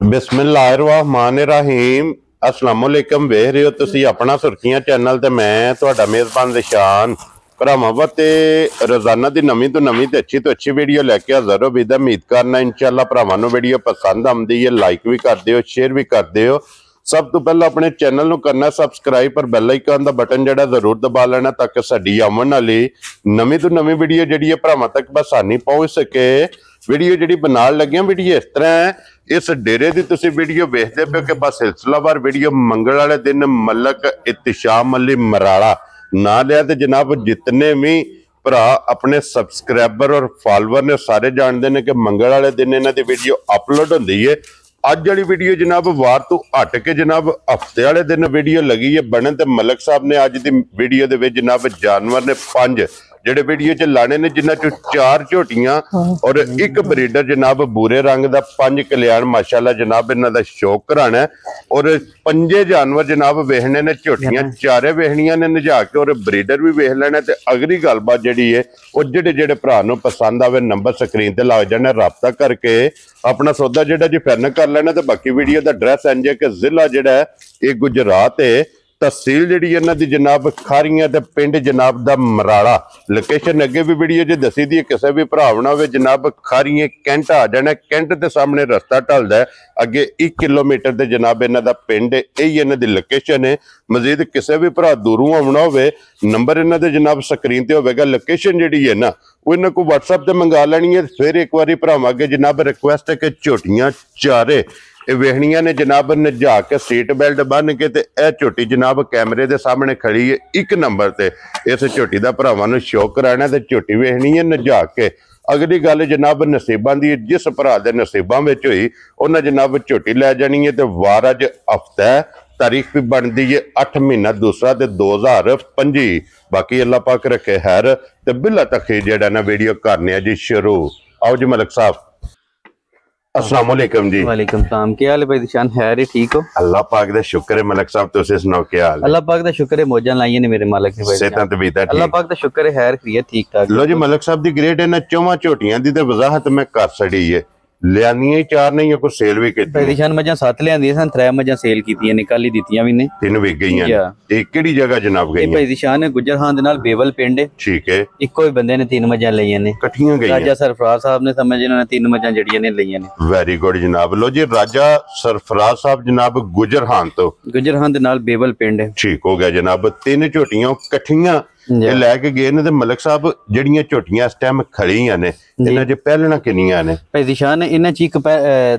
बिस्मिल्लाहिर्रहमानिर्रहीम अस्सलाम वालेकुम। वेख रहे हो तुसी अपना सुर्खियां चैनल ते मैं तुहाडा मेज़बान निशान भरावां वास्ते रोजाना दी नवीं तो नवीं ते अच्छी वीडियो लैके हाज़र हो। विद उम्मीद करना इंशाअल्लाह भरावां नूं वीडियो पसंद आउंदी है। लाइक भी कर दिओ, शेयर भी कर दिओ। सब तो पहले अपने चैनल नूं करना सबसक्राइब पर बैल आइकन दा बटन जिहड़ा जरूर दबा लेना ताकि साडी आउण वाली नवीं तो नवीं वीडियो जिहड़ी है भरावां तक बसानी पहुंच सके। वीडियो जिहड़ी बनाउण लग्गियां वीडियो इस तरह है। इस डेरे की तुसी वीडियो वेखते पे कि बस सिलसिलावार वीडियो मंगल वाले दिन मलक इत्तिशाम अली मराड़ा ना लिया तो जनाब जितने भी भरा अपने सबसक्राइबर और फॉलोअर ने सारे जानते हैं कि मंगल वाले दिन इन्हां दी वीडियो अपलोड होंदी है। अज वाली वीडियो जनाब वार तो हट के जनाब हफ्ते वाले दिन वीडियो लगी है बनन ते मलक साहब ने अज की वीडियो दे विच जनाब जानवर ने 5 जेडे वीडियो च लाने ने जिन्हां चों 4 झोटियां और एक ब्रीडर जनाब बूरे रंग दा 5 कल्याण माशाल्लाह जनाब इन्हां दा शौक कराना है। और 5 जानवर जनाब वेखने ने झोटियां चारे वेखनियां ने नजा के और ब्रीडर भी वेख लेना ते अगली गलबात जिहड़ी है वो जेडे जेडे भरा नूं पसंद आवे नंबर स्क्रीन ते लग जाना राबता करके अपना सौदा जिहड़ा जी फाइनल कर लेना। ते बाकी वीडियो दा एड्रैस इंज है कि जिला जिहड़ा है ये गुजरात है, तहसील जिहड़ी इन्हां दी जनाब खारियां ते पिंड जनाब दा मराड़ा। लोकेशन अगे भी वीडियो च दसी दी किसी भी भरा होना होवे जनाब खारियां कैंट आ जाना। कैंट के सामने रस्ता ढलदा है अगे 1 किलोमीटर ते जनाब इन्हां दा पिंड है। यही इन्हां दी लोकेशन है। मजीद किसी भी भरा दूरों आउणा होवे नंबर इन्हां दे जनाब स्क्रीन ते होवेगा। लोकेशन जिहड़ी है ना वो इन्हां को WhatsApp ते मंगा लैनी है। फिर एक बारी भरावां अगे जनाब रिक्वेस्ट है कि झोटियां चारे वेखनिया ने जनाब नजा के सीट बेल्ट बन के ते झोटी जनाब कैमरे के सामने खड़ी है 1 नंबर ते। इस झोटी का भरावां नूं शौक कराना ते झोटी वेखनी है नजा के। अगली गल जनाब नसीबां दी, जिस भरा दे नसीबां विच होई उन्हां जनाब झोटी लै जानी है। ते वार अज हफ्ता है, तारीख भी बनती है 8 महीना दूसरा ते 2025। बाकी अल्लाह पाक रखे खैर ते बिला तखीर जेड़ा ना वीडियो करने जी शुरू। आओ जी मलक साहब। अस्सलाम वालेकुम जी। वालेकुम सलाम। क्या हाल है भाई दिशान? खैर ही ठीक हो? अल्लाह पाक दा शुक्र है। मलक साहब तुसीं सुनाओ क्या हाल है? अल्लाह पाक दा शुक्र है, मौजां लाइयां ने मेरे मालिक ने भाई। सेहतां तबीयतां ठीक? अल्लाह पाक दा शुक्र है, खैर खैरियत ठीक ठाक। लो जी मलक साहब दी ग्रेड इन्हां 4 झोटियां दी ते वजाहत मैं कर छड़ी है। लियानियां ही 4 नहीं कोई सेल भी कीती? भाई दिशान मजां 7 लियांदियां सन, 3 मजां सेल कीतियां ने, कल ही दित्तियां भी ने। 3 विक गईयां ने। ते किहड़ी जगह जनाब गईयां? भाई दिशान गुजर खान दे नाल बेवल पिंड है। ठीक है। इक्को ही बंदे ने 3 मजां लईयां ने, इकट्ठियां गईयां। राजा सरफराज साहब ने समझ इन्होंने 3 मजां जड़ियां ने लईयां ने। वेरी गुड जनाब। लो जी राजा सरफराज साहब जनाब गुजर खान तो बेवल पिंड है। ठीक हो गया जनाब। 3 झोटियां इकट्ठियां लैके गए ने। मलक साहब जड़ियां झोटियां इस टाइम खड़ियां ने इन्हां च पहलना किन्नियां ने? भाई दिशान इन्हां च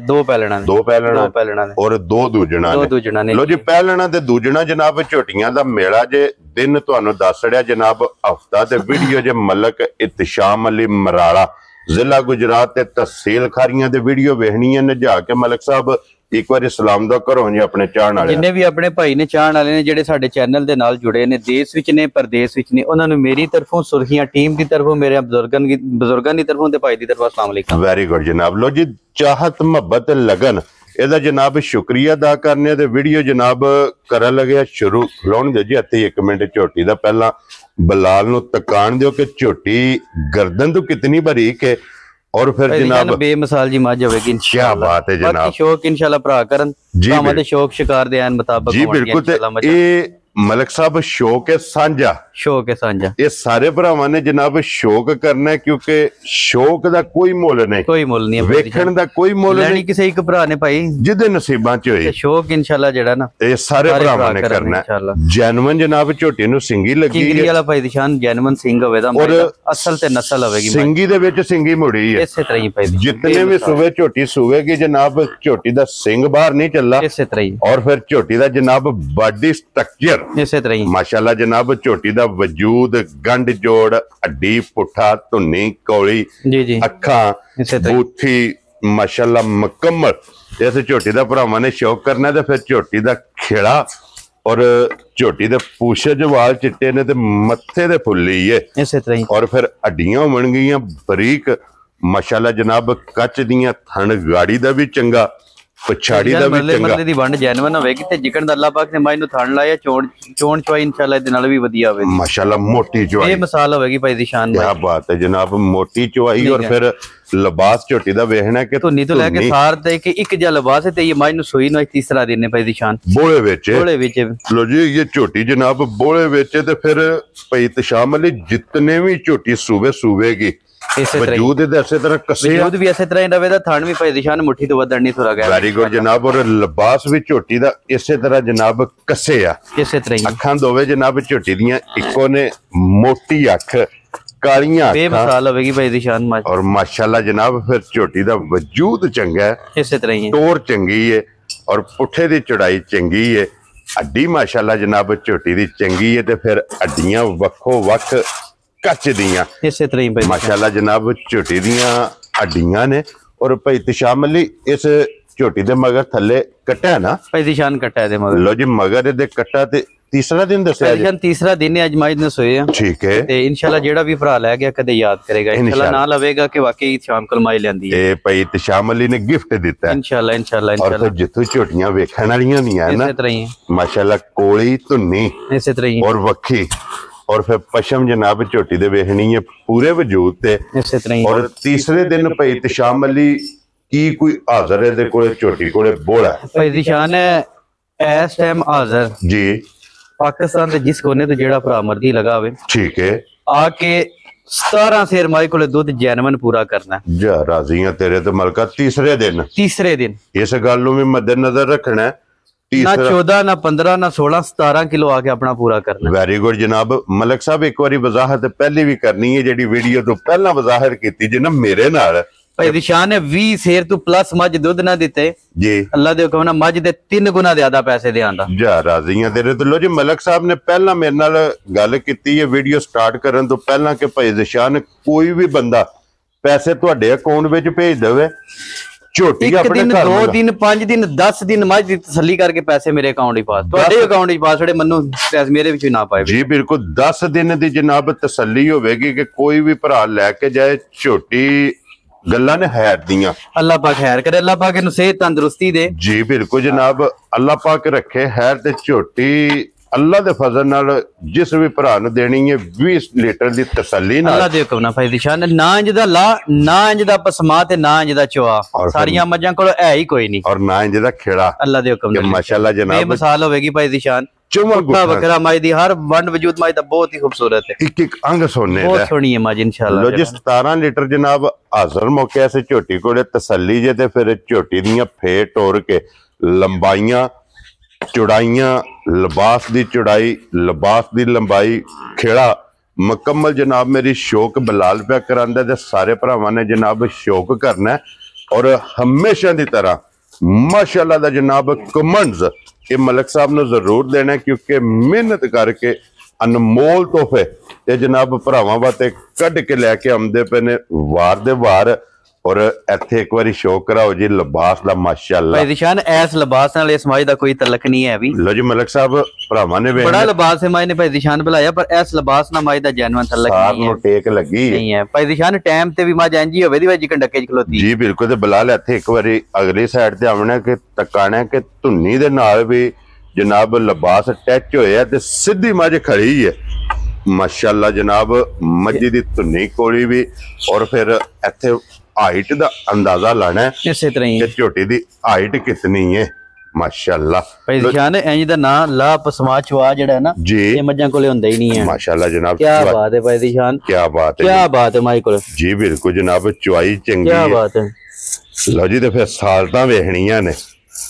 2 पहलना ने। 2 पहलना और 2 दूजणा ने। लो जी पहलना ते दूजणा जनाब झोटियां दा मेला जे दिन तुहानू दस छड़िया जनाब हफ्ता ते वीडियो जे मलक इत्तिशाम अली मराड़ा जिला गुजरात ते तहसील खारियां दे वीडियो वेखनी है नजा के। मलक साहब एक बार सलाम दा करो जी अपने चाहण वाले जिन्ने भी अपने भाई ने चाहण वाले ने जेडे साडे चैनल दे नाल जुड़े ने, देश विच ने परदेश विच ने, उन्हां नूं मेरी तरफों सुर्खियां टीम दी तरफों मेरे बुजुर्गां दी तरफों ते भाई दी तरफों अस्सलाम वालेकुम। वेरी गुड जनाब। लो जी चाहत मोहब्बत लगन एदा जनाब शुक्रिया अदा करने ते वीडियो जनाब कर लगे शुरू। खिलाउण दे जी हत्थे 1 मिनट झोटी दा पहला बलाल नूं तकान दिओ कि झोटी गर्दन तो कितनी बारीक है और फिर जनाब बेमिसाल जी मज होगी इंशाअल्लाह। क्या बात है जनाब। शौक इंशाअल्लाह भरा करन जी, शौक शिकार दे आन मुताबिक जी बिल्कुल। ये मलक साहब शौक है साझा, शौक है साझा। ये सारे भरावां ने जनाब शौक करना है क्योंकि शौक दा कोई मुल नहीं, कोई मुल नहीं, वेखण दा कोई मुल नहीं। किसी एक भरा ने भाई जिदे नसीबां च होए शौक इंशाअल्लाह जेड़ा ना ये सारे भरावां ने करना है। जैनवन जनाब झोटी नूं सिंगी लगी है। किंगरी वाला भाई दिशान जैनवन सिंग होवे दा और असल ते नस्ल होवेगी। सिंगी दे विच सिंगी मुड़ी है इसे तरह ही भाई। जितने भी सुवे झोटी सुवेगी जनाब झोटी दा सिंग बाहर नहीं चला इसे तरह ही। और फिर झोटी दा जनाब बॉडी स्ट्रक्चर इसे तरह ही माशाल्लाह जनाब। झोटी दा वजूद गंढ जोड़ हड्डी पुठा धुन्नी कौली अखां बूथी माशाल्लाह मुकम्मल। इस झोटी दा भरावां ने शौक करना ते फिर झोटी दा खेड़ा और झोटी दे पूछे च वाल चिट्टे ने ते मत्थे दे फुल्ली है इसे तरह ही। और फिर हड्डियां बन गईयां बरीक माशाल्लाह जनाब। कच दियां थन गाड़ी दा भी चंगा पछाड़ी दा भी चंगा। दी वंड जैनवन होवेगी ते जिकण दा अल्लाह पाक ने माई नूं थान लाया चोण चवाई इंशाअल्लाह दे नाल भी वधिया होवेगी माशाल्लाह। मोटी चवाई बेमिसाल होवेगी भाई दी शान। क्या बात है जनाब। मोटी चवाई और फिर ਲਿਬਾਸ ਝੋਟੀ ਦਾ ਵੇਖਣਾ ਕਿ ਧੁੰਨੀ ਤੋਂ ਲੈ ਕੇ ਸਾਰ ਤੇ ਕਿ ਇੱਕ ਜਿਹਾ ਲਿਬਾਸ ਹੈ ਤੇ ਇਹ ਮੱਝ ਨੂੰ ਸੂਈ ਨੂੰ ਤੀਸਰਾ ਦਿਨ ਨੇ ਭਾਈ ਦੀ ਸ਼ਾਨ ਬੋਲੇ ਵਿੱਚ ਬੋਲੇ ਵਿੱਚ ਲੋ ਜੀ ਇਹ ਝੋਟੀ ਜਨਾਬ ਬੋਲੇ ਵਿੱਚ ਤੇ ਫਿਰ ਭਾਈ ਤਸ਼ਾਮ ਅਲੀ ਜਿਤਨੇ ਵੀ ਝੋਟੀ ਸੂਵੇਗੀ ਇਸੇ ਤਰ੍ਹਾਂ ਵਜੂਦ ਇਹਦੇ ਇਸੇ ਤਰ੍ਹਾਂ ਕੱਸੇ ਵਜੂਦ ਵੀ ਇਸੇ ਤਰ੍ਹਾਂ ਹੀ ਰਵੇ ਦਾ ਥਣ ਵੀ ਭਾਈ ਦੀ ਸ਼ਾਨ ਮੁੱਠੀ ਤੋਂ ਵੱਧ ਨਹੀਂ ਥੋੜਾ ਗਿਆ ਵੈਰੀ ਗੁੱਡ ਜਨਾਬ ਔਰ ਲਿਬਾਸ ਵੀ ਝੋਟੀ ਦਾ ਇਸੇ ਤਰ੍ਹਾਂ ਜਨਾਬ ਕੱਸੇ ਆ ਇਸੇ ਤਰ੍ਹਾਂ ਹੀ ਅੱਖਾਂ ਦੋਵੇਂ ਜਨਾਬ ਝੋਟੀ ਦੀਆਂ ਇੱਕੋ ਨੇ ਮੋਟੀ ਅੱਖ ਕਾਲੀਆਂ ਅੱਖਾਂ ਬੇਮਿਸਾਲ ਹੋਵੇਗੀ ਭਾਈ ਦੀ ਸ਼ਾਨ ਮੱਝ ਔਰ ਮਾਸ਼ਾਅੱਲਾ ਜਨਾਬ ਫਿਰ ਝੋਟੀ ਦਾ ਵਜੂਦ ਚੰਗਾ ਹੈ ਇਸੇ ਤਰ੍ਹਾਂ ਹੀ ਟੋਰ ਚੰਗੀ ਹੈ ਔਰ ਪੁੱਠੇ ਦੀ ਚੜਾਈ ਚੰਗੀ ਹੈ ਅੱਡੀ ਮਾਸ਼ਾਅੱਲਾ ਜਨਾਬ ਝੋਟੀ ਦੀ ਚੰਗੀ ਹੈ ਤੇ ਫਿਰ ਅੱਡੀਆਂ ਵੱਖੋ ਵੱਖ ਕੱਚ ਦੀਆਂ ਇਸੇ ਤਰ੍ਹਾਂ ਹੀ ਭਾਈ ਮਾਸ਼ਾਅੱਲਾ ਜਨਾਬ ਝੋਟੀ ਦੀਆਂ ਅੱਡੀਆਂ ਨੇ ਔਰ ਭਾਈ ਤਸ਼ਾਮ ਅਲੀ ਇਸ ਝੋਟੀ ਦੇ ਮਗਰ ਥੱਲੇ ਕੱਟਿਆ ਨਾ ਭਾਈ ਦੀ ਸ਼ਾਨ ਕੱਟਾ ਇਹਦੇ ਮਗਰ ਲੋ ਜੀ ਮਗਰ ਇਹਦੇ ਕੱਟਾ ਤੇ ਤੀਸਰਾ ਦਿਨ ਦੱਸਿਆ ਜੀ ਤੀਸਰਾ ਦਿਨ ਹੈ ਅੱਜ ਮੱਝ ਨੇ ਸੋਏ ਆ ਠੀਕ ਹੈ ਤੇ ਇਨਸ਼ਾਅੱਲਾ ਜਿਹੜਾ ਵੀ ਭਰਾ ਲੈ ਗਿਆ ਕਦੇ ਯਾਦ ਕਰੇਗਾ ਇਨਸ਼ਾਅੱਲਾ ਨਾ ਲਵੇਗਾ ਕਿ ਵਾਕਈ ਸ਼ਾਮ ਕੋਲ ਮਾਈ ਲੈਂਦੀ ਹੈ ਇਹ ਭਾਈ ਤਸ਼ਾਮ ਅਲੀ ਨੇ ਗਿਫਟ ਦਿੱਤਾ ਹੈ ਇਨਸ਼ਾਅੱਲਾ ਇਨਸ਼ਾਅੱਲਾ ਔਰ ਫਿਰ ਜਿੱਥੋਂ ਝੋਟੀਆਂ ਵੇਖਣ ਵਾਲੀਆਂ ਨਹੀਂ ਆ ਨਾ ਇਸੇ ਤਰ੍ਹਾਂ ਹੀ ਮਾਸ਼ਾਅੱਲਾ ਕੋਲੀ ਧੁੰਨੀ ਇਸੇ ਤਰ੍ਹਾਂ ਹੀ ਔਰ ਵੱਖੀ ਔਰ ਫਿਰ ਪਸ਼ਮ ਜਨਾਬ ਝੋਟੀ ਦੇ ਵੇਖਣੀ ਹੈ ਪੂਰੇ ਵਜੂਦ ਤੇ ਇਸੇ ਤਰ੍ਹਾਂ ਹੀ ਔਰ ਤੀਸਰੇ ਦਿਨ ਭਾਈ ਤਸ਼ਾਮ ਅਲੀ ਕੀ ਕੋਈ ਹਾਜ਼ਰ ਇਹਦੇ ਕੋਲੇ ਝੋਟੀ ਕੋਲੇ ਬੋਲਾ ਭਾਈ ਦੀ ਸ਼ਾਨ ਹੈ ਇਸ ਟਾਈਮ ਹਾਜ਼ਰ ਜੀ ਪਾਕਿਸਤਾਨ ਦੇ ਜਿਸ ਕੋਨੇ ਤੋਂ ਜਿਹੜਾ ਭਰਾ ਮਰਦੀ ਲਗਾਵੇ ਠੀਕ ਹੈ ਆ ਕੇ 17 ਸੇਰ ਮਾਈ ਕੋਲੇ ਦੁੱਧ ਜੈਨਵਨ ਪੂਰਾ ਕਰਨਾ ਜਾ ਰਾਜ਼ੀਆਂ ਤੇਰੇ ਤੇ ਮਲਕਾ ਤੀਸਰੇ ਦਿਨ ਇਸ ਗੱਲ ਨੂੰ ਵੀ ਮੱਦੇਨਜ਼ਰ ਰੱਖਣਾ ਹੈ ਨਾ 14 ਨਾ 15 ਨਾ 16 17 ਕਿਲੋ ਆ ਕੇ ਆਪਣਾ ਪੂਰਾ ਕਰਨਾ ਵੈਰੀ ਗੁੱਡ ਜਨਾਬ ਮਲਕ ਸਾਹਿਬ ਇੱਕ ਵਾਰੀ ਵਜ਼ਾਹਤ ਪਹਿਲੀ ਵੀ ਕਰਨੀ ਹੈ ਜਿਹੜੀ ਵੀਡੀਓ ਤੋਂ ਪਹਿਲਾਂ ਵਜ਼ਾਹਤ ਕੀਤੀ ਜੀ ਨਾ ਮੇਰੇ ਨਾਲ ਭਾਈ ਦੀ ਸ਼ਾਨ ਨੇ 20 ਸੇਰ ਤੋਂ ਪਲੱਸ ਮੱਝ ਦੁੱਧ ਨਾ ਦਿੱਤੇ ਜੀ ਅੱਲਾ ਦੇ ਹੁਕਮ ਨਾਲ ਮੱਝ ਦੇ 3 ਗੁਣਾ ਜ਼ਿਆਦਾ ਪੈਸੇ ਦੇ ਆਂਦਾ ਜਾ ਰਾਜ਼ੀਆਂ ਤੇਰੇ ਤੇ ਲੋ ਜੀ ਮਲਕ ਸਾਹਿਬ ਨੇ ਪਹਿਲਾਂ ਮੇਰੇ ਨਾਲ ਗੱਲ ਕੀਤੀ ਹੈ ਵੀਡੀਓ ਸਟਾਰਟ ਕਰਨ ਤੋਂ ਪਹਿਲਾਂ ਕਿ ਭਾਈ ਜ਼ਿਸ਼ਾਨ ਕੋਈ ਵੀ ਬੰਦਾ ਪੈਸੇ ਤੁਹਾਡੇ ਅਕਾਊਂਟ ਵਿੱਚ ਭੇਜ ਦੇਵੇ ਝੋਟੀ ਆਪਣੇ ਦਿਨ ਘਰ 2 ਦਿਨ 5 ਦਿਨ 10 ਦਿਨ ਮੱਝ ਦੀ ਤਸੱਲੀ ਕਰਕੇ ਪੈਸੇ ਮੇਰੇ ਅਕਾਊਂਟ ਹੀ ਪਾ ਤੁਹਾਡੇ ਅਕਾਊਂਟ ਹੀ ਪਾ ਛੜੇ ਮੈਨੂੰ ਪੈਸੇ ਮੇਰੇ ਵਿੱਚ ਨਾ ਪਾਏ ਜੀ ਬਿਲਕੁਲ 10 ਦਿਨ ਦੀ ਜਨਾਬ ਤਸੱਲੀ ਹੋਵੇਗੀ ਕਿ ਕੋਈ ਵੀ ਭਰਾ ਲੈ ਕੇ ਜਾਏ ਝੋਟੀ ਗੱਲਾਂ ਨੇ ਹੈਰ ਦੀਆਂ ਅੱਲਾਹ ਪਾਕ ਖੈਰ ਕਰੇ ਅੱਲਾਹ ਪਾਕ ਇਹਨੂੰ ਸਿਹਤ ਤੰਦਰੁਸਤੀ ਦੇ ਜੀ ਬਿਲਕੁਲ ਜਨਾਬ ਅੱਲਾਹ ਪਾਕ ਰੱਖੇ ਹੈਰ ਤੇ ਝੋਟੀ ਅੱਲਾਹ ਦੇ ਫਜ਼ਲ ਨਾਲ ਜਿਸ ਵੀ ਭਰਾ ਨੂੰ ਦੇਣੀ ਹੈ 20 ਲੀਟਰ ਦੀ ਤਸੱਲੀ ਨਾਲ ਅੱਲਾਹ ਦੇ ਹੁਕਮ ਨਾਲ ਭਾਈ ਦੀ ਸ਼ਾਨ ਨਾ ਇੰਜ ਦਾ ਲਾ ਨਾ ਇੰਜ ਦਾ ਪਸਮਾ ਤੇ ਨਾ ਇੰਜ ਦਾ ਚਵਾ ਸਾਰੀਆਂ ਮੱਝਾਂ ਕੋਲ ਹੈ ਹੀ ਕੋਈ ਨਹੀਂ ਔਰ ਨਾ ਇੰਜ ਦਾ ਖੇੜਾ ਅੱਲਾਹ ਦੇ ਹੁਕਮ ਨਾਲ ਮਾਸ਼ਾਅੱਲਾ ਜਨਾਬ ਬੇਮਿਸਾਲ ਹੋਵੇਗੀ ਭਾਈ ਦੀ ਸ਼ਾਨ ਚੁਮਾ ਵੱਖਰਾ ਮੱਝ ਦੀ ਹਰ ਵੰਡ ਵਜੂਦ ਮੱਝ ਦਾ ਬਹੁਤ ਹੀ ਖੂਬਸੂਰਤ ਹੈ ਇੱਕ ਅੰਗ ਸੋਨੇ ਬਹੁਤ ਸੋਹਣੀ ਹੈ ਮੱਝ ਇਨਸ਼ਾਅੱਲਾ ਲੋ ਜੀ 17 ਲੀਟਰ ਜਨਾਬ ਹਾਜ਼ਰ ਮੌਕੇ ਸੇ ਝੋਟੀ ਕੋਲੇ ਤਸੱਲੀ ਜੇ ਤੇ ਫਿਰ ਝੋਟੀ ਦੀਆਂ ਫੇਰ ਟੋਰ ਕੇ ਲੰਬਾਈਆਂ ਚੌੜਾਈਆਂ ਲਿਬਾਸ ਦੀ ਚੌੜਾਈ ਲਿਬਾਸ ਦੀ ਲੰਬਾਈ ਖੇੜਾ ਮੁਕੰਮਲ ਜਨਾਬ ਮੇਰੀ ਸ਼ੌਕ ਬਲਾਲ ਪਿਆ ਕਰਾਂਦਾ ਤੇ ਸਾਰੇ ਭਰਾਵਾਂ ਨੇ ਜਨਾਬ ਸ਼ੌਕ ਕਰਨਾ ਔਰ ਹਮੇਸ਼ਾ ਦੀ ਤਰ੍ਹਾਂ ਮਾਸ਼ਾਅੱਲਾ ਦਾ ਜਨਾਬ ਕਮੈਂਟਸ ਇਹ ਮਲਕ ਸਾਹਿਬ ਨੂੰ ਜ਼ਰੂਰ ਦੇਣਾ ਕਿਉਂਕਿ ਮਿਹਨਤ ਕਰਕੇ ਅਨਮੋਲ ਤੋਹਫੇ ਤੇ ਜਨਾਬ ਭਰਾਵਾਂ ਵਾਸਤੇ ਕੱਢ ਕੇ ਲੈ ਕੇ ਆਉਂਦੇ ਪਏ ਨੇ ਵਾਰ ਦੇ ਵਾਰ ਔਰ ਇੱਥੇ ਇੱਕ ਵਾਰੀ ਸ਼ੌਕ ਕਰਾਓ ਜੀ ਲਿਬਾਸ ਦਾ ਮਾਸ਼ਾਅੱਲਾ ਭਾਈ ਦਿਸ਼ਾਨ ਐਸ ਲਿਬਾਸ ਨਾਲ ਇਸ ਮਾਈ ਦਾ ਕੋਈ ਤਲਕ ਨਹੀਂ ਹੈ ਵੀ ਲੋ ਜੀ ਮਲਕ ਸਾਹਿਬ ਭਰਾਵਾਂ ਨੇ ਬੜਾ ਲਿਬਾਸ ਹੈ ਮਾਈ ਨੇ ਭਾਈ ਦਿਸ਼ਾਨ ਬੁਲਾਇਆ ਪਰ ਐਸ ਲਿਬਾਸ ਨਾਲ ਮਾਈ ਦਾ ਜੈਨੂਇਨ ਤਲਕ ਨਹੀਂ ਹੈ ਟੇਕ ਲੱਗੀ ਨਹੀਂ ਹੈ ਭਾਈ ਦਿਸ਼ਾਨ ਟਾਈਮ ਤੇ ਵੀ ਮਾਂ ਜਾਂਜੀ ਹੋਵੇ ਦੀ ਵਾਜੀ ਕੰਡਕੇ ਚ ਖਲੋਤੀ ਜੀ ਬਿਲਕੁਲ ਤੇ ਬਲਾਲ ਇੱਥੇ ਇੱਕ ਵਾਰੀ ਅਗਲੀ ਸਾਈਡ ਤੇ ਆਉਣਾ ਕਿ ਤਕਾਣਾ ਕਿ ਧੁੰਨੀ ਦੇ ਨਾਲ ਵੀ ਜਨਾਬ ਲਿਬਾਸ ਅਟੈਚ ਹੋਇਆ ਤੇ ਸਿੱਧੀ ਮੱਝ ਖੜੀ ਹੈ ਮਾਸ਼ਾਅੱਲਾ ਜਨਾਬ ਮੱਝ ਦੀ ਧੁੰਨੀ ਕੋਲੀ ਵੀ ਔਰ ਫਿਰ ਇੱਥੇ ਹਾਈਟ ਦਾ ਅੰਦਾਜ਼ਾ ਲਾਣਾ ਇਸੇ ਤਰ੍ਹਾਂ ਹੀ ਕਿ ਝੋਟੀ ਦੀ ਹਾਈਟ ਕਿਤਨੀ ਹੈ ਮਾਸ਼ਾਅੱਲਾ ਭਾਈ ਦਿਸ਼ਾਨ ਇੰਜ ਦਾ ਨਾਂ ਲਾ ਪਸਮਾ ਚਵਾ ਜਿਹੜਾ ਹੈ ਨਾ ਜੀ ਇਹ ਮੱਝਾਂ ਕੋਲੇ ਹੁੰਦਾ ਹੀ ਨਹੀਂ ਹੈ ਮਾਸ਼ਾਅੱਲਾ ਜਨਾਬ ਕੀ ਬਾਤ ਹੈ ਭਾਈ ਦਿਸ਼ਾਨ ਕੀ ਬਾਤ ਹੈ ਕੀ ਬਾਤ ਹੈ ਮਾਈ ਕੋਲ ਜੀ ਬਿਲਕੁਲ ਜਨਾਬ ਚੁਆਈ ਚੰਗੀ ਹੈ ਕੀ ਬਾਤ ਹੈ ਲਓ ਜੀ ਤੇ ਫਿਰ ਸਾਲਤਾਂ ਵੇਖਣੀਆਂ ਨੇ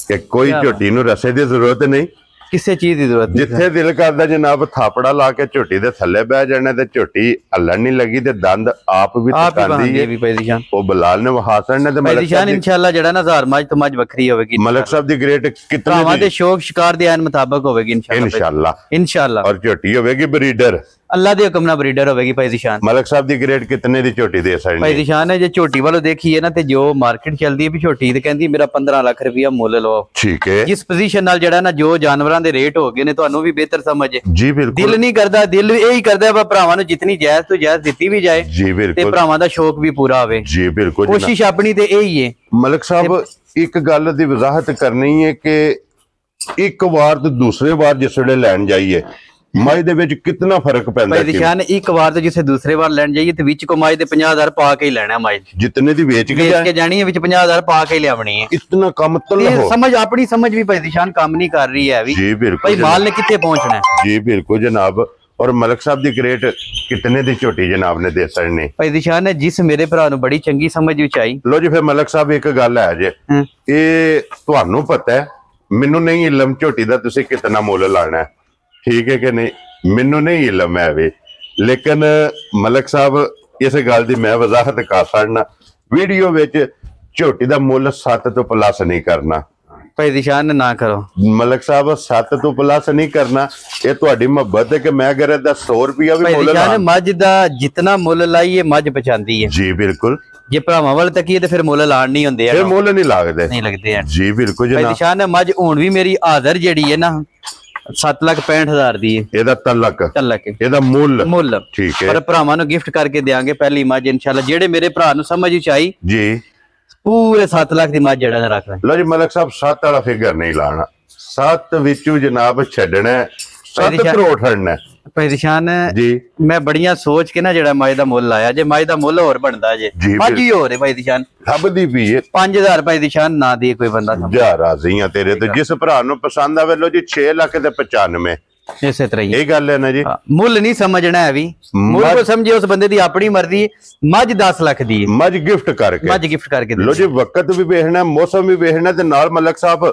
ਕਿ ਕੋਈ ਝੋਟੀ ਨੂੰ ਰਸੇ ਦੀ ਜ਼ਰੂਰਤ ਨਹੀਂ ਕਿਸੇ ਚੀਜ਼ ਦੀ ਜ਼ਰੂਰਤ ਨਹੀਂ ਜਿੱਥੇ ਦਿਲ ਕਰਦਾ ਜਨਾਬ ਥਾਪੜਾ ਲਾ ਕੇ ਝੋਟੀ ਦੇ ਥੱਲੇ ਬਹਿ ਜਾਣਾ ਤੇ ਝੋਟੀ ਹੱਲਣ ਨਹੀਂ ਲੱਗੀ ਤੇ ਦੰਦ ਆਪ ਵੀ ਤਕਾਂਦੀ ਹੈ ਵੀ ਭਾਈ ਦਿਸ਼ਾਨ ਉਹ ਬਲਾਲ ਨੇ ਵਹਾਸਣ ਨੇ ਤੇ ਭਾਈ ਦਿਸ਼ਾਨ ਇਨਸ਼ਾਅੱਲਾ ਜਿਹੜਾ ਨਾ ਹਜ਼ਾਰ ਮੱਝ ਤੋਂ ਮੱਝ ਵੱਖਰੀ ਹੋਵੇਗੀ ਮਲਕ ਸਾਹਿਬ ਦੀ ਗ੍ਰੇਡ ਕਿਤਨੇ ਭਰਾਵਾਂ ਦੇ ਸ਼ੌਕ ਸ਼ਿਕਾਰ ਦੇ ਐਨ ਮੁਤਾਬਕ ਹੋਵੇਗੀ ਇਨਸ਼ਾਅੱਲਾ ਇਨਸ਼ਾਅੱਲਾ ਔਰ ਝੋਟੀ ਹੋਵੇਗੀ ਬਰੀਡਰ ਅੱਲਾ ਦੇ ਹੁਕਮ ਨਾਲ ਬਰੀਡਰ ਹੋਵੇਗੀ ਭਾਈ ਦਿਸ਼ਾਨ ਮਲਕ ਸਾਹਿਬ ਦੀ ਗ੍ਰੇਡ ਕਿਤਨੇ ਦੀ ਝੋਟੀ ਦੇ ਭਾਈ ਸਕਣੀ ਦਿਸ਼ਾਨ ਹੈ ਜੇ ਝੋਟੀ ਵੱਲੋਂ ਦੇਖੀਏ ਨਾ ਤੇ ਜੋ ਮਾਰਕੀਟ ਚੱਲਦੀ ਹੈ ਵੀ ਝੋਟੀ ਤੇ ਕਹਿੰਦੀ ਮੇਰਾ 15 ਲੱਖ ਰੁਪਇਆ ਮੁੱਲ ਲਓ ਠੀਕ ਹੈ ਜਿਸ ਪੋਜੀਸ਼ਨ ਨਾਲ ਜਿਹੜਾ ਨਾ ਜੋ ਜਾਨਵਰਾਂ ਦੇ ਰੇਟ ਹੋ ਗਏ ਨੇ ਤੁਹਾਨੂੰ ਵੀ ਬਿਹਤਰ ਸਮਝ ਹੈ ਜੀ ਬਿਲਕੁਲ ਦਿਲ ਨਹੀਂ ਕਰਦਾ ਦਿਲ ਇਹੀ ਕਰਦਾ ਵਾ ਭਰਾਵਾਂ ਨੂੰ ਜਿਤਨੀ ਜਾਇਜ਼ ਤੋਂ ਜਾਇਜ਼ ਦਿੱਤੀ ਵੀ ਜਾਏ ਜੀ ਤੇ ਬਿਲਕੁਲ ਭਰਾਵਾਂ ਦਾ ਸ਼ੌਕ ਵੀ ਪੂਰਾ ਹੋਵੇ ਜੀ ਬਿਲਕੁਲ ਕੋਸ਼ਿਸ਼ ਆਪਣੀ ਤੇ ਇਹੀ ਹੈ ਮਲਕ ਸਾਹਿਬ ਇੱਕ ਗੱਲ ਦੀ ਵਜ਼ਾਹਤ ਕਰਨੀ ਹੈ ਕਿ ਇੱਕ ਵਾਰ ਤੇ ਦੂਸਰੇ ਵਾਰ ਜਿਸ ਵੇਲੇ ਲੈਣ ਜਾਈਏ ਮੱਝ ਦੇ ਵਿੱਚ ਕਿੰਨਾ ਫਰਕ ਪੈਂਦਾ ਭਾਈ ਦਿਸ਼ਾਨ ਇੱਕ ਵਾਰ ਤੋਂ ਜਿਸੇ ਦੂਸਰੇ ਵਾਰ ਲੈਣ ਜਾਈਏ ਤੇ ਵਿੱਚ ਕੋ ਮੱਝ ਦੇ 50,000 ਪਾ ਕੇ ਹੀ ਲੈਣਾ ਮੱਝ ਜਿਤਨੇ ਦੀ ਵੇਚ ਕੇ ਜਾਣੀ ਹੈ ਵਿੱਚ 50,000 ਪਾ ਕੇ ਹੀ ਲਿਆਵਣੀ ਹੈ। ਇਤਨਾ ਕੰਮ ਤਲ ਹੋ ਸਮਝ ਆਪਣੀ ਸਮਝ ਵੀ ਭਾਈ ਦਿਸ਼ਾਨ ਕੰਮ ਨਹੀਂ ਕਰ ਰਹੀ ਹੈ ਵੀ ਜੀ ਬਿल्कुल ਭਾਈ ਮਾਲ ਨੇ ਕਿੱਥੇ ਪਹੁੰਚਣਾ ਹੈ। जी बिल्कुल जनाब। और मलक साहब दी ग्रेट कितने दी झोटी जनाब ने दे सकने ਭਾਈ ਦਿਸ਼ਾਨ ਨੇ ਜਿਸ ਮੇਰੇ ਭਰਾ ਨੂੰ ਬੜੀ ਚੰਗੀ ਸਮਝ ਵਿੱਚ ਆਈ। लो जी फिर मलक साहब एक गल है जे ये ਤੁਹਾਨੂੰ ਪਤਾ ਹੈ ਮੈਨੂੰ ਨਹੀਂ ਇਲਮ ਝੋਟੀ ਦਾ ਤੁਸੀਂ ਕਿੰਨਾ ਮੁੱਲ ਲਾਣਾ ਹੈ ਠੀਕ ਹੈ ਕਿ ਨਹੀਂ ਮੈਨੂੰ ਨਹੀਂ ਇਲਮ ਹੈ ਵੇ ਲੇਕਿਨ ਮਲਕ ਸਾਹਿਬ ਇਸ ਗੱਲ ਦੀ ਮੈਂ ਵਜ਼ਾਹਤ ਕਰ ਸਕਣਾ ਵੀਡੀਓ ਵਿੱਚ ਝੋਟੀ ਦਾ ਮੁੱਲ 7 ਤੋਂ ਪਲੱਸ ਨਹੀਂ ਕਰਨਾ ਭਾਈ ਦਿਸ਼ਾਨ ਨਾ ਕਰੋ ਮਲਕ ਸਾਹਿਬ 7 ਤੋਂ ਪਲੱਸ ਨਹੀਂ ਕਰਨਾ ਇਹ ਤੁਹਾਡੀ ਮੁਹੱਬਤ ਹੈ ਕਿ ਮੈਂ ਅਗਰ ਇਹਦਾ 100 ਰੁਪਿਆ ਵੀ ਭਾਈ ਮੁੱਲ ਦਿਸ਼ਾਨ ਲਾ ਮੱਝ ਦਾ ਜਿੰਨਾ ਮੁੱਲ ਲਾਈਏ ਮੱਝ ਪਛਾਂਦੀ ਹੈ ਜੀ ਬਿਲਕੁਲ ਜੇ ਭਰਾਵਾਂ ਵੱਲ ਤੱਕੀਏ ਤੇ ਫਿਰ ਮੁੱਲ ਲਾਣ ਨਹੀਂ ਹੁੰਦੇ ਇਹ ਮੁੱਲ ਨਹੀਂ ਲੱਗਦੇ ਨਹੀਂ ਲੱਗਦੇ ਹਨ ਜੀ ਬਿਲਕੁਲ ਭਾਈ ਜਨਾਬ ਦਿਸ਼ਾਨ ਮੱਝ ਹੁਣ ਵੀ ਮੇਰੀ ਆਦਰ ਜਿਹੜੀ ਹੈ ਨਾ 7,65,000 ਦੀ ਹੈ ਇਹਦਾ ਤਲਕ ਤਲਕ ਇਹਦਾ ਮੁੱਲ ਠੀਕ ਹੈ ਪਰ ਭਰਾਵਾਂ ਨੂੰ ਗਿਫਟ ਕਰਕੇ ਦੇਾਂਗੇ ਪਹਿਲੀ ਮੱਝ ਇਨਸ਼ਾਅੱਲਾ ਜਿਹੜੇ ਮੇਰੇ ਭਰਾ ਨੂੰ ਸਮਝ ਵਿੱਚ ਆਈ ਜੀ ਪੂਰੇ 7 ਲੱਖ ਦੀ ਮੱਝ ਜਿਹੜਾ ਨਾ ਰੱਖ ਲੈ ਲੋ ਜੀ ਮਲਕ ਸਾਹਿਬ 7 ਵਾਲਾ ਫਿਗਰ ਨਹੀਂ ਲਾਣਾ 7 ਵਿੱਚੋਂ ਜਨਾਬ ਛੱਡਣਾ 7 ਕਰੋੜ ਛੱਡਣਾ ਭਾਈ ਦਿਸ਼ਾਨ ਜੀ ਮੈਂ ਬੜੀਆਂ ਸੋਚ ਕੇ ਨਾ ਜਿਹੜਾ ਮੱਝ ਦਾ ਮੁੱਲ ਲਾਇਆ ਜੇ ਮੱਝ ਦਾ ਮੁੱਲ ਹੋਰ ਬਣਦਾ ਜੇ ਮੱਝ ਹੀ ਹੋਰ ਹੈ ਭਾਈ ਦਿਸ਼ਾਨ ਲੱਭਦੀ ਵੀ ਹੈ 5,000 ਭਾਈ ਦਿਸ਼ਾਨ ਨਾ ਦੇ ਕੋਈ ਬੰਦਾ ਜਾ ਰਾਜ਼ੀਆਂ ਤੇਰੇ ਤੇ ਜਿਸ ਭਰਾ ਨੂੰ ਪਸੰਦ ਆਵੇ ਲੋ ਜੀ 6 ਲੱਖ ਤੇ 95 ਇਸੇ ਤਰ੍ਹਾਂ ਹੀ ਇਹ ਗੱਲ ਹੈ ਨਾ ਜੀ ਮੁੱਲ ਨਹੀਂ ਸਮਝਣਾ ਹੈ ਵੀ ਮੁੱਲ ਕੋ ਸਮਝੇ ਉਸ ਬੰਦੇ ਦੀ ਆਪਣੀ ਮਰਜ਼ੀ ਮੱਝ 10 ਲੱਖ ਦੀ ਹੈ ਮੱਝ ਗਿਫਟ ਕਰਕੇ ਲੋ ਜੀ ਵਕਤ ਵੀ ਵੇਖਣਾ ਮੌਸਮ ਵੀ ਵੇਖਣਾ ਤੇ ਨਾਲ ਮਲਕ ਸਾਹਿਬ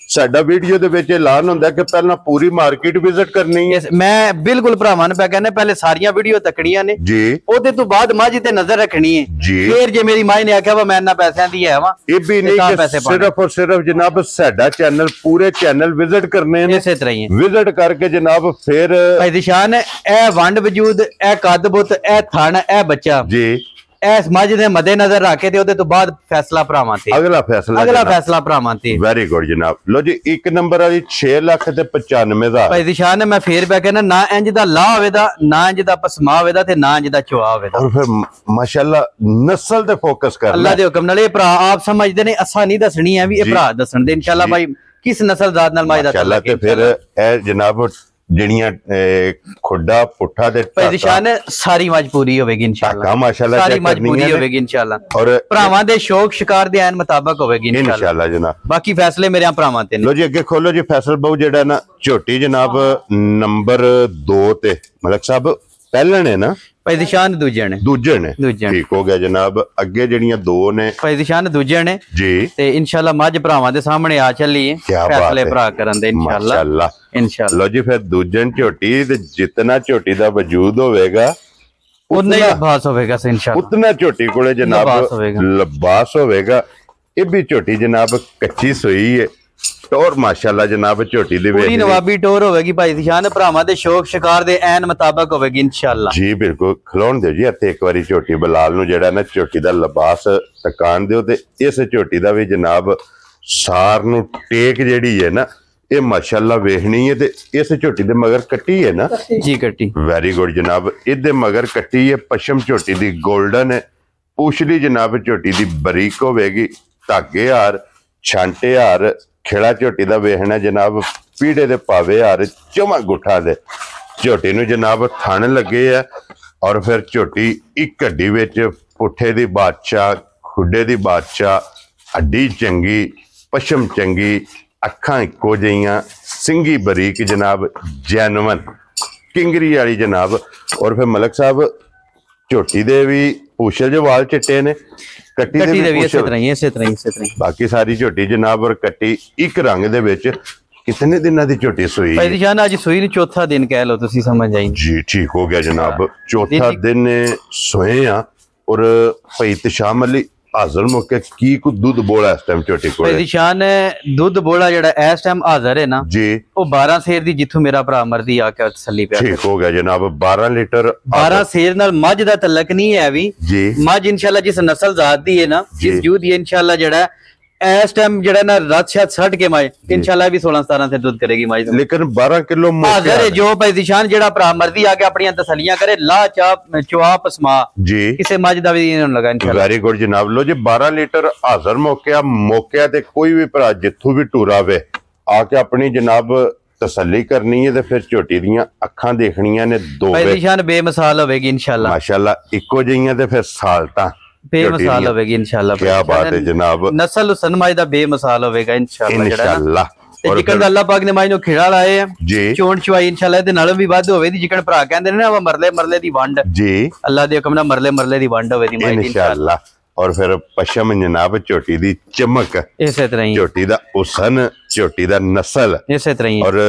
ਸਾਡਾ ਵੀਡੀਓ ਦੇ ਵਿੱਚ ਐਲਾਨ ਹੁੰਦਾ ਕਿ ਪਹਿਲਾਂ ਪੂਰੀ ਮਾਰਕੀਟ ਵਿਜ਼ਿਟ ਕਰਨੀ ਹੈ ਮੈਂ ਬਿਲਕੁਲ ਭਰਾਵਾਂ ਨੂੰ ਕਹਿੰਦਾ ਪਹਿਲੇ ਸਾਰੀਆਂ ਵੀਡੀਓ ਤੱਕਣੀਆਂ ਨੇ ਜੀ ਉਹਦੇ ਤੋਂ ਬਾਅਦ ਮੱਝ ਤੇ ਨਜ਼ਰ ਰੱਖਣੀ ਹੈ ਜੀ ਫਿਰ ਜੇ ਮੇਰੀ ਮਾਂ ਨੇ ਆਖਿਆ ਵਾ ਮੈਂ ਇੰਨਾ ਪੈਸਿਆਂ ਦੀ ਹੈ ਵਾ ਇਹ ਵੀ ਨਹੀਂ ਕਿ ਸਿਰਫ ਔਰ ਸਿਰਫ ਜਨਾਬ ਸਾਡਾ ਚੈਨਲ ਪੂਰੇ ਚੈਨਲ ਵਿਜ਼ਿਟ ਕਰਨੇ ਨੇ ਇਸੇ ਤਰ੍ਹਾਂ ਹੀ ਵਿਜ਼ਿਟ ਕਰਕੇ ਜਨਾਬ ਫਿਰ ਭਾਈ ਦਿਸ਼ਾਨ ਇਹ ਵੰਡ ਵਜੂਦ ਇਹ ਕੱਦ ਬੁੱਤ ਇਹ ਥਣ ਇਹ ਬੱਚਾ ਜੀ ਇਸ ਮੱਝ ਦੇ ਮੱਦੇ ਨਜ਼ਰ ਰੱਖ ਕੇ ਤੇ ਉਹਦੇ ਤੋਂ ਬਾਅਦ ਫੈਸਲਾ ਭਰਾਵਾਂ ਤੇ ਅਗਲਾ ਫੈਸਲਾ ਭਰਾਵਾਂ ਤੇ ਵੈਰੀ ਗੁੱਡ ਜਨਾਬ ਲੋ ਜੀ ਇੱਕ ਨੰਬਰ ਵਾਲੀ 6 ਲੱਖ ਤੇ 95,000 ਭਾਈ ਦਿਸ਼ਾਨ ਮੈਂ ਫੇਰ ਪਿਆ ਕਹਿੰਦਾ ਨਾ ਇੰਜ ਦਾ ਲਾ ਹੋਵੇ ਦਾ ਨਾ ਇੰਜ ਦਾ ਪਸਮਾ ਹੋਵੇ ਦਾ ਤੇ ਨਾ ਇੰਜ ਦਾ ਚੁਆ ਹੋਵੇ ਦਾ ਔਰ ਫਿਰ ਮਾਸ਼ਾਅੱਲਾ ਨਸਲ ਤੇ ਫੋਕਸ ਕਰਨਾ ਅੱਲਾ ਦੇ ਹੁਕਮ ਨਾਲ ਇਹ ਭਰਾ ਆਪ ਸਮਝਦੇ ਨੇ ਅਸਾਂ ਨਹੀਂ ਦੱਸਣੀ ਹੈ ਵੀ ਇਹ ਭਰਾ ਦੱਸਣ ਦੇ ਇਨਸ਼ਾਅੱਲਾ ਭਾਈ ਕਿਸ ਨਸਲ ਜ਼ਾਤ ਨਾਲ ਮਾਇਦਾ ਮਾਸ਼ਾਅੱਲਾ ਤੇ ਫਿਰ ਇਹ ਜਨਾਬ ਜਿਹੜੀਆਂ ਖੁੱਡਾ ਪੁੱਠਾ ਤੇ ਭਾਈ ਦਿਸ਼ਾਨ ਸਾਰੀ ਮੱਝ ਪੂਰੀ ਹੋਵੇਗੀ ਇਨਸ਼ਾਅੱਲਾ ਮਾਸ਼ਾਅੱਲਾ ਸਾਰੀ ਮੱਝ ਪੂਰੀ ਹੋਵੇਗੀ ਇਨਸ਼ਾਅੱਲਾ ਔਰ ਭਰਾਵਾਂ ਦੇ ਸ਼ੌਕ ਸ਼ਿਕਾਰ ਦੇ ਐਨ ਮੁਤਾਬਕ ਹੋਵੇਗੀ ਇਨਸ਼ਾਅੱਲਾ ਜਨਾਬ ਬਾਕੀ ਫੈਸਲੇ ਮੇਰੇ ਭਰਾਵਾਂ ਤੇ ਨੇ ਲੋ ਜੀ ਅੱਗੇ ਖੋਲੋ ਜੀ ਫੈਸਲ ਬਹੁ ਜਿਹੜਾ ਨਾ ਝੋਟੀ ਜਨਾਬ ਨੰਬਰ 2 ਤੇ ਮਲਕ ਸਾਹਿਬ ਪਹਿਲੇ ਨੇ ਨਾ ਭਾਈ ਦਿਸ਼ਾਨ ਦੂਜੇ ਨੇ ਠੀਕ ਹੋ ਗਿਆ ਜਨਾਬ ਅੱਗੇ ਜਿਹੜੀਆਂ 2 ਨੇ ਭਾਈ ਦਿਸ਼ਾਨ ਦੂਜੇ ਨੇ ਜੀ ਤੇ ਇਨਸ਼ਾਅੱਲਾ ਮੱਝ ਭਰਾਵਾਂ ਦੇ ਸਾਹਮਣੇ ਆ ਚੱਲੀ ਹੈ ਫੈਸਲੇ ਭਰਾ ਕਰਨ ਦੇ ਇਨਸ਼ਾਅੱਲਾ ਲੋ ਜੀ ਫਿਰ ਦੂਜੇ ਝੋਟੀ ਤੇ ਜਿੰਨਾ ਝੋਟੀ ਦਾ ਵਜੂਦ ਹੋਵੇਗਾ ਉਨਾ ਹੀ ਲਿਬਾਸ ਹੋਵੇਗਾ ਇਨਸ਼ਾਅੱਲਾ ਉਤਨਾ ਝੋਟੀ ਕੋਲੇ ਜਨਾਬ ਲਿਬਾਸ ਹੋਵੇਗਾ ਇਹ ਵੀ ਝੋਟੀ ਜਨਾਬ ਕੱਚੀ ਸੋਈ ਹੈ ਟੋਰ ਮਾਸ਼ਾਅੱਲਾ ਜਨਾਬ ਝੋਟੀ ਦੀ ਪੂਰੀ ਨਵਾਬੀ ਟੋਰ ਹੋਵੇਗੀ ਭਾਈ ਦਿਸ਼ਾਨ ਭਰਾਵਾਂ ਦੇ ਸ਼ੌਕ ਸ਼ਿਕਾਰ ਦੇ ਐਨ ਮੁਤਾਬਕ ਹੋਵੇਗੀ ਇਨਸ਼ਾਅੱਲਾ ਜੀ ਬਿਲਕੁਲ ਖਲੋਣ ਦਿਓ ਜੀ ਇੱਥੇ ਇੱਕ ਵਾਰੀ ਝੋਟੀ ਬਲਾਲ ਨੂੰ ਜਿਹੜਾ ਨਾ ਝੋਟੀ ਦਾ ਲਿਬਾਸ ਤਕਾਨ ਦਿਓ ਤੇ ਇਸ ਝੋਟੀ ਦਾ ਵੀ ਜਨਾਬ ਸਾਰ ਨੂੰ ਟੇਕ ਜਿਹੜੀ ਹੈ ਨਾ ਇਹ ਮਾਸ਼ਾਅੱਲਾ ਵੇਖਣੀ ਹੈ ਤੇ ਇਸ ਝੋਟੀ ਦੇ ਮਗਰ ਕੱਟੀ ਹੈ ਨਾ ਜੀ ਕੱਟੀ ਵੈਰੀ ਗੁੱਡ ਜਨਾਬ ਇਹਦੇ ਮਗਰ ਕੱਟੀ ਹੈ ਪਸ਼ਮ ਝੋਟੀ ਦੀ 골ਡਨ ਹੈ ਪੁਛਲੀ ਜਨਾਬ ਝੋਟੀ ਦੀ ਬਰੀਕ ਹੋਵੇਗੀ ਧਾਗੇ ਹਾਰ ਛਾਂਟੇ ਹਾਰ ਖੇੜਾ ਝੋਟੀ ਦਾ ਵੇਖਣਾ ਜਨਾਬ ਪੀੜੇ ਦੇ ਪਾਵੇ ਹਾਰ ਚਮਾ ਗੁੱਠਾ ਦੇ ਝੋਟੀ ਨੂੰ ਜਨਾਬ ਥਣ ਲੱਗੇ ਆ ਔਰ ਫਿਰ ਝੋਟੀ ਇੱਕ ਹੱਡੀ ਵਿੱਚ ਪੁੱਠੇ ਦੀ ਬਾਦਸ਼ਾਹ ਖੁੱਡੇ ਦੀ ਬਾਦਸ਼ਾਹ ਹੱਡੀ ਚੰਗੀ ਪਸ਼ਮ ਚੰਗੀ ਅੱਖਾਂ ਇੱਕੋ ਜਿਹੀਆਂ ਸਿੰਗੀ ਬਰੀਕ ਜਨਾਬ ਜੈਨੂਨ ਕਿੰਗਰੀ ਵਾਲੀ ਜਨਾਬ ਔਰ ਫਿਰ ਮਲਕ ਸਾਹਿਬ ਝੋਟੀ ਦੇ ਵੀ ਪੂਛਲ ਦੇ ਵਾਲ ਚਿੱਟੇ ਨੇ ਕੱਟੀ ਦੇ ਵੀ ਇਸੇ ਤਰ੍ਹਾਂ ਹੀ ਬਾਕੀ ਸਾਰੀ ਝੋਟੀ ਜਨਾਬ ਔਰ ਕੱਟੀ ਇੱਕ ਰੰਗ ਦੇ ਵਿੱਚ ਕਿਤਨੇ ਦਿਨਾਂ ਦੀ ਝੋਟੀ ਸੋਈ ਭਾਈ ਦਿਸ਼ਾਨ ਅੱਜ ਸੋਈ ਨੂੰ ਚੌਥਾ ਦਿਨ ਕਹਿ ਲਓ ਤੁਸੀਂ ਸਮਝ ਆਈ ਜੀ ਠੀਕ ਹੋ ਗਿਆ ਜਨਾਬ ਚੌਥਾ ਦਿਨ ਸੋਏ ਆ ਔਰ ਭਾਈ ਤਸ਼ਾਮ ਅਲੀ ਹਾਜ਼ਰ ਮੌਕੇ ਕੀ ਕੋ ਦੁੱਧ ਬੋਲਾ ਇਸ ਟਾਈਮ ਝੋਟੀ ਕੋਲ ਭਾਈ ਦਿਸ਼ਾਨ ਦੁੱਧ ਬੋਲਾ ਜਿਹੜਾ ਇਸ ਟਾਈਮ ਹਾਜ਼ਰ ਹੈ ਨਾ ਜੀ ਉਹ 12 ਸੇਰ ਦੀ ਜਿੱਥੋਂ ਮੇਰਾ ਭਰਾ ਮਰਦੀ ਆ ਕੇ ਤਸੱਲੀ ਪਿਆ ਠੀਕ ਹੋ ਗਿਆ ਜਨਾਬ 12 ਲੀਟਰ 12 ਸੇਰ ਨਾਲ ਮੱਝ ਦਾ ਤਲਕ ਨਹੀਂ ਹੈ ਵੀ ਜੀ ਮੱਝ ਇਨਸ਼ਾਅੱਲਾ ਜਿਸ ਨਸਲ ਜ਼ਾਤ ਦੀ ਹੈ ਨਾ ਜਿਸ ਜੂਦ ਦੀ ਇਨਸ਼ਾਅੱਲਾ ਜਿਹੜਾ ਇਸ ਟਾਈਮ ਜਿਹੜਾ ਨਾ ਰਾਤ ਸ਼ਾਇਦ ਛੱਡ ਕੇ ਮੱਝ ਇਨਸ਼ਾਅੱਲਾ ਵੀ 16-17 ਤੇ ਦੁੱਧ ਕਰੇਗੀ ਮੱਝ ਲੇਕਿਨ 12 ਕਿਲੋ ਹਾਜ਼ਰ ਹੈ ਜੋ ਭਾਈ ਦਿਸ਼ਾਨ ਜਿਹੜਾ ਭਰਾ ਮਰਦੀ ਆ ਕੇ ਆਪਣੀਆਂ ਤਸੱਲੀਆਂ ਕਰੇ ਲਾ ਚਾਪ ਚੁਆ ਪਸਮਾ ਜੀ ਕਿਸੇ ਮੱਝ ਦਾ ਵੀ ਨਹੀਂ ਲਗਾ ਇਨਸ਼ਾਅੱਲਾ ਵੈਰੀ ਗੁੱਡ ਜਨਾਬ ਲੋ ਜੀ 12 ਲੀਟਰ ਹਾਜ਼ਰ ਮੌਕਿਆ ਤੇ ਕੋਈ ਵੀ ਭਰਾ ਜਿੱਥੋਂ ਵੀ ਟੂਰਾਵੇ ਆ ਕੇ ਆਪਣੀ ਜਨਾਬ ਤਸੱਲੀ ਕਰਨੀ ਹੈ ਤੇ ਫਿਰ ਝੋਟੀ ਦੀਆਂ ਅੱਖਾਂ ਦੇਖਣੀਆਂ ਨੇ ਦੋ ਭਾਈ ਦੀ ਸ਼ਾਨ ਬੇਮਿਸਾਲ ਹੋਵੇਗੀ ਇਨਸ਼ਾਅੱਲਾ ਮਾਸ਼ਾਅੱਲਾ ਇੱਕੋ ਜਿਹੀਆਂ ਤੇ ਫਿਰ ਸਾਲਤਾਂ ਬੇਮਿਸਾਲ ਹੋਵੇਗੀ ਇਨਸ਼ਾਅੱਲਾ। ਕੀ ਬਾਤ ਹੈ ਜਨਾਬ, ਨਸਲ ਹੁਸਨ ਮਾਈ ਦਾ ਬੇਮਿਸਾਲ ਹੋਵੇਗਾ ਇਨਸ਼ਾਅੱਲਾ ਇਨਸ਼ਾਅੱਲਾ। ਤੇ ਜਿਕਣ ਅੱਲਾਹ ਪਾਕ ਨੇ ਮਾਈ ਨੂੰ ਖਿੜਾ ਲਾਏ ਆ ਜੀ ਚੋਣ ਚਵਾਈ ਇਨਸ਼ਾਅੱਲਾ ਇਹਦੇ ਨਾਲੋਂ ਵੀ ਵੱਧ ਹੋਵੇ ਦੀ, ਜਿਕਣ ਭਰਾ ਕਹਿੰਦੇ ਨੇ ਨਾ ਉਹ ਮਰਲੇ ਦੀ ਵੰਡ ਜੀ ਅੱਲਾਹ ਦੇ ਹੁਕਮ ਨਾਲ ਮਰਲੇ ਦੀ ਵੰਡ ਹੋਵੇ ਦੀ ਮਾਈ ਦੀ ਇਨਸ਼ਾਅੱਲਾ। ਔਰ ਫਿਰ ਪਸ਼ਮ ਜਨਾਬ ਝੋਟੀ ਦੀ ਚਮਕ, ਇਸੇ ਤਰ੍ਹਾਂ ਹੀ ਝੋਟੀ ਦਾ ਹੁਸਨ, ਝੋਟੀ ਦਾ ਨਸਲ ਇਸੇ ਤਰ੍ਹਾਂ ਹੀ ਔਰ